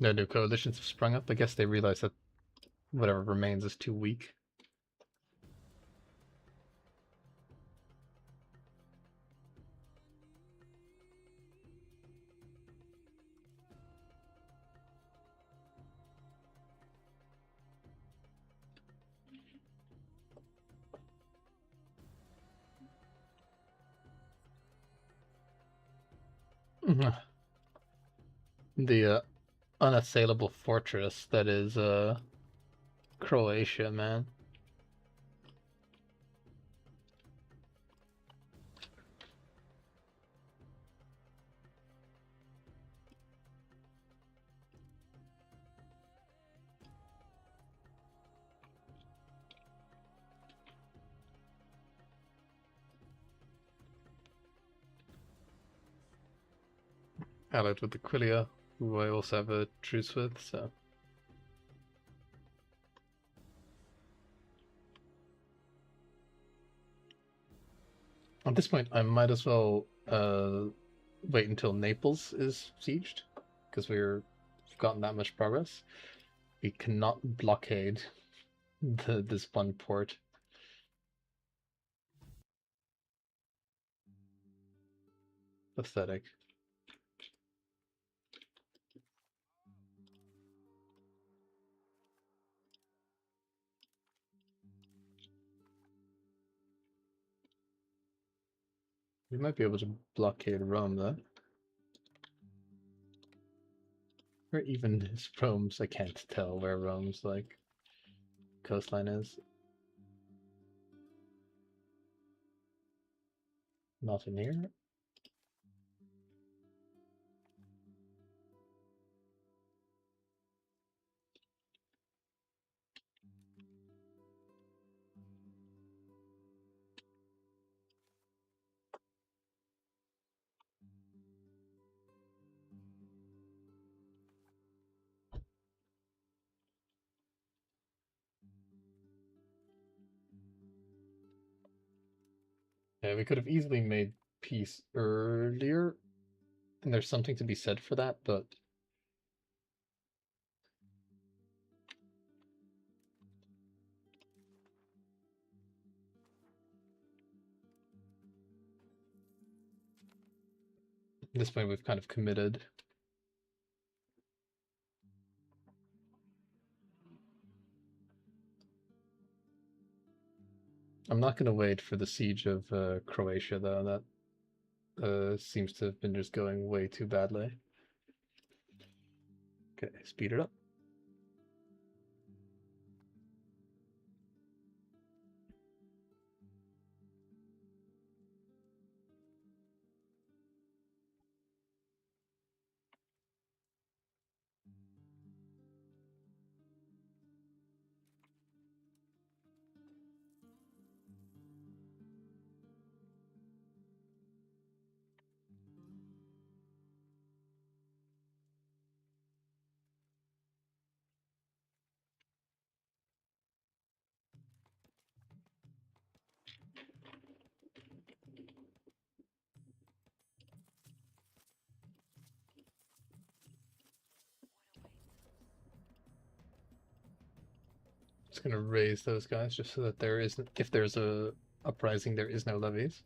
No new coalitions have sprung up. I guess they realize that whatever remains is too weak. The unassailable fortress that is Croatia, man. Allied with Aquileia, who I also have a truce with, so. At this point, I might as well wait until Naples is sieged, because we've gotten that much progress. We cannot blockade this one port. Pathetic. We might be able to blockade Rome, though. Or even his Rome's, I can't tell where Rome's, like, coastline is. Not in here. Yeah, we could have easily made peace earlier, and there's something to be said for that, but at this point we've kind of committed. I'm not going to wait for the siege of Croatia, though. That seems to have been just going way too badly. Okay, speed it up. Just going to raise those guys just so that there isn't, if there's a uprising, there is no levies.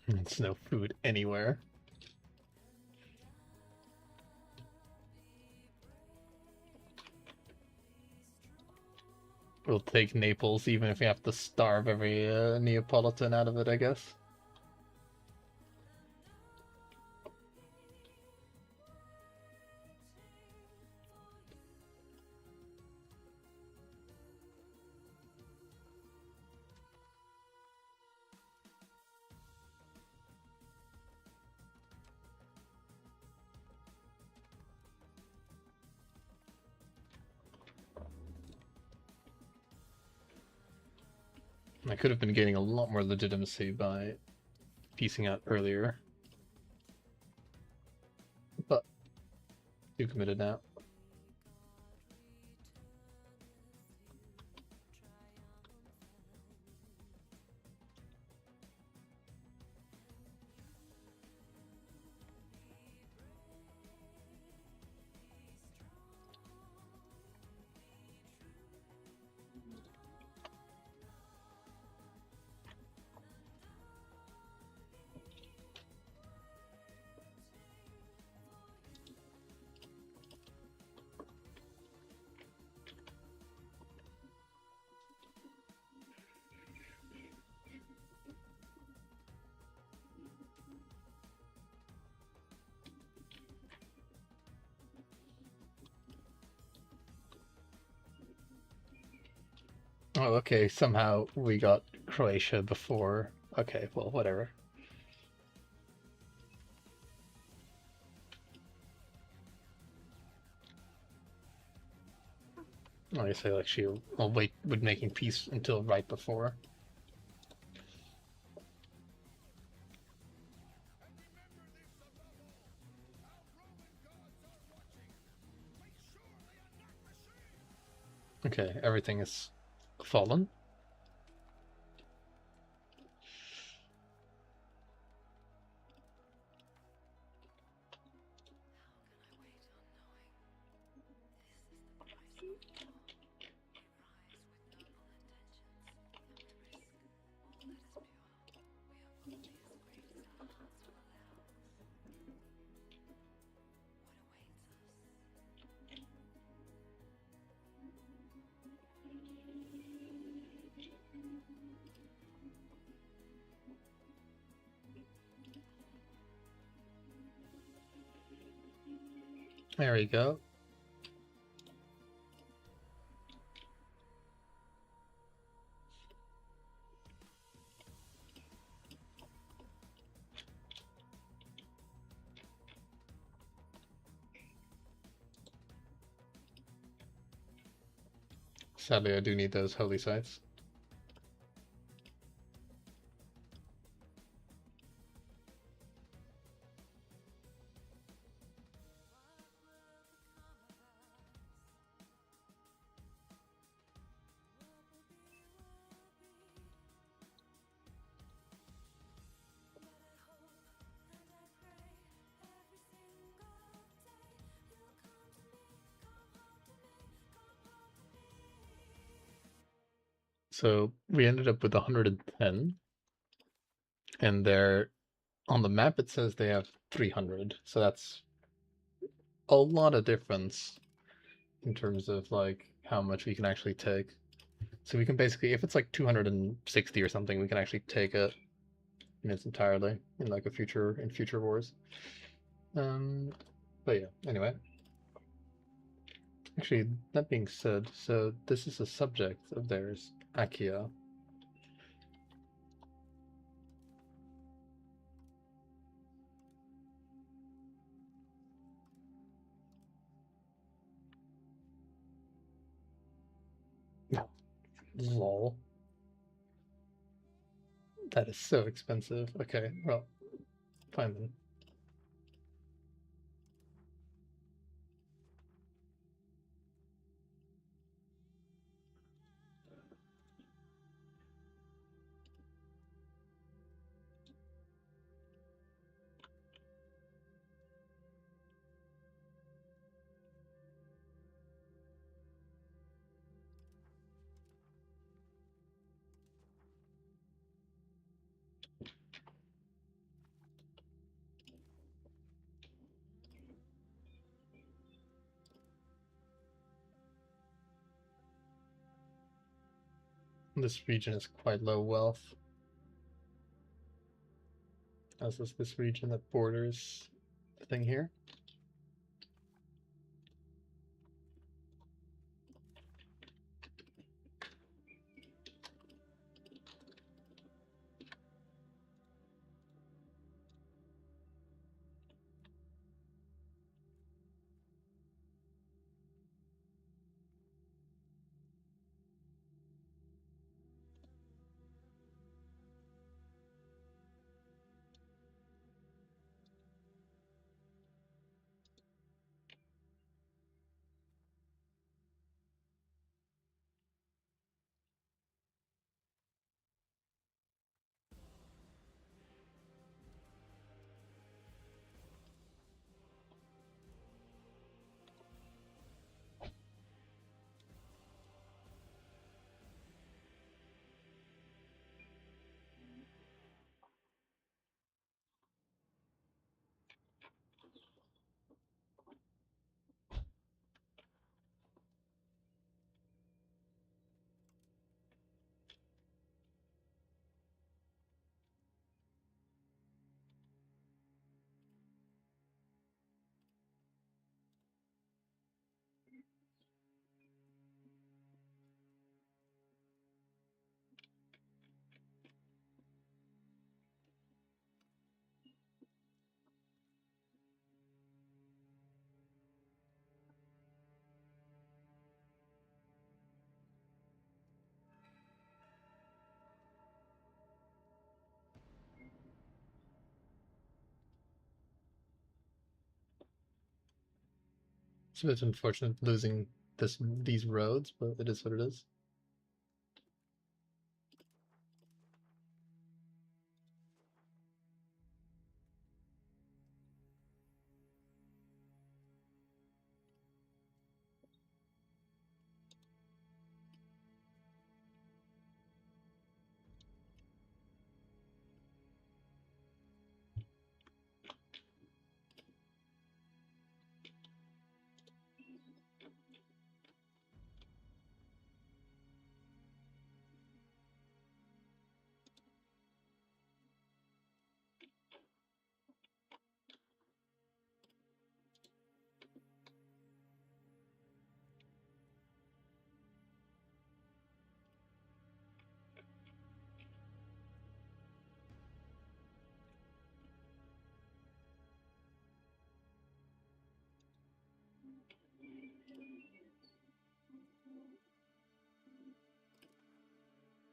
There's no food anywhere. We'll take Naples, even if we have to starve every Neapolitan out of it, I guess. I could have been gaining a lot more legitimacy by piecing out earlier. But too committed now. Oh, okay, somehow we got Croatia before. Okay, well, whatever. I say like she'll wait with making peace until right before. Okay, everything is fallen. There we go. Sadly, I do need those holy sites. So we ended up with 110, and they're on the map it says they have 300, so that's a lot of difference in terms of like how much we can actually take. So we can basically, if it's like 260 or something, we can actually take it in its entirely in like future wars. But yeah, anyway. Actually, that being said, so this is a subject of theirs, Achaia. Lol. That is so expensive. Okay, well, fine then. This region is quite low wealth, as is this region that borders the thing here. It's a bit unfortunate losing these roads, but it is what it is.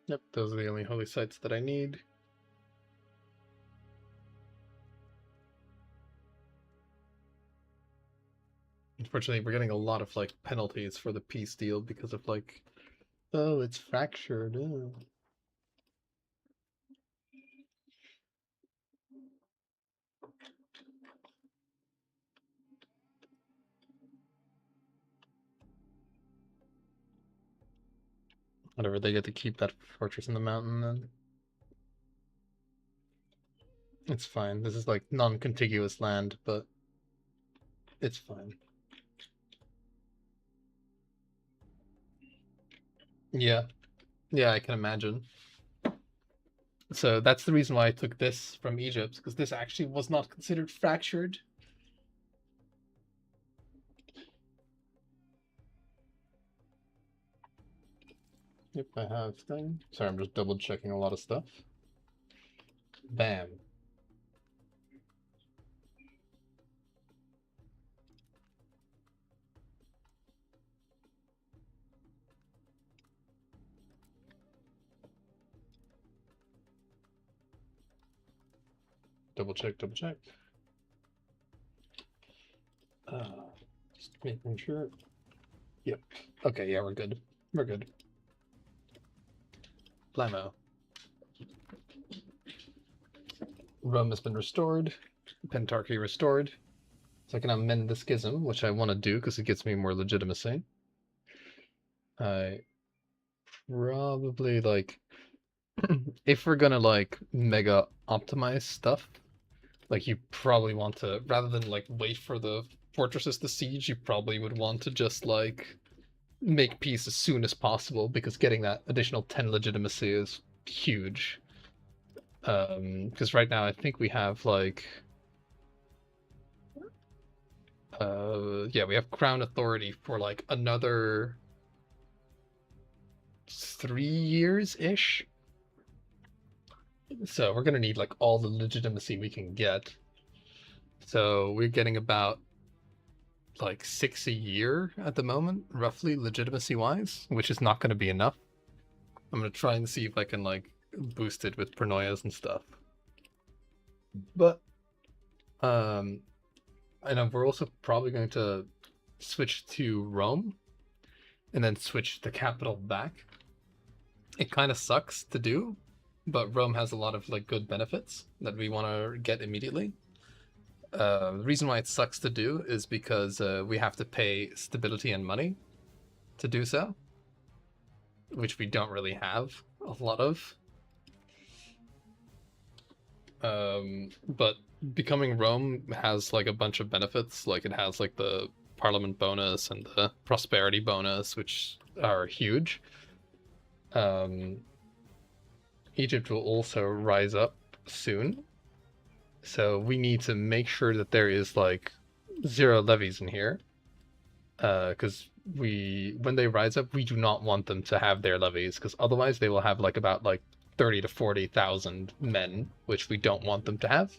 Yep, those are the only holy sites that I need. Unfortunately, we're getting a lot of like penalties for the peace deal because of like, oh, it's fractured. Oh. Whatever, they get to keep that fortress in the mountain then. It's fine. This is like non-contiguous land, but it's fine. Yeah. Yeah, I can imagine. So that's the reason why I took this from Egypt, because this actually was not considered fractured. Yep, I have thing. Sorry, I'm just double checking a lot of stuff. Bam. Double check, double check. Just making sure. Yep. Okay, yeah, we're good. We're good. Blammo. Rome has been restored. Pentarchy restored. So I can amend the schism, which I want to do because it gets me more legitimacy. I probably like if we're gonna like mega optimize stuff, like you probably want to, rather than like wait for the fortresses to siege, you probably would want to just like make peace as soon as possible, because getting that additional 10 legitimacy is huge. Because right now I think we have like yeah, we have crown authority for like another 3 years-ish. So we're gonna need like all the legitimacy we can get. So we're getting about like 6 a year at the moment, roughly, legitimacy wise, which is not going to be enough. I'm going to try and see if I can like boost it with paranoias and stuff. But I know we're also probably going to switch to Rome and then switch the capital back. It kind of sucks to do, but Rome has a lot of like good benefits that we want to get immediately. The reason why it sucks to do is because we have to pay stability and money to do so, which we don't really have a lot of. But becoming Rome has like a bunch of benefits. Like it has like the parliament bonus and the prosperity bonus, which are huge. Egypt will also rise up soon, so we need to make sure that there is like 0 levies in here, because when they rise up, we do not want them to have their levies, because otherwise they will have like about like 30 to 40,000 men, which we don't want them to have.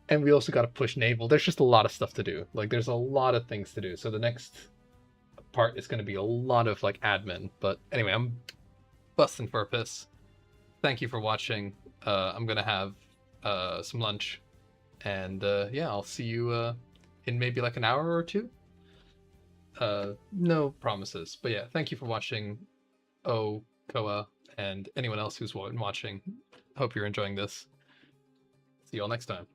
And we also got to push naval. There's just a lot of stuff to do. Like there's a lot of things to do. So the next part is going to be a lot of like admin. But anyway, I'm busting for a piss. Thank you for watching. I'm gonna have some lunch, and yeah, I'll see you in maybe like an hour or two. No promises. But yeah, thank you for watching, Koa, and anyone else who's watching. Hope you're enjoying this. See you all next time.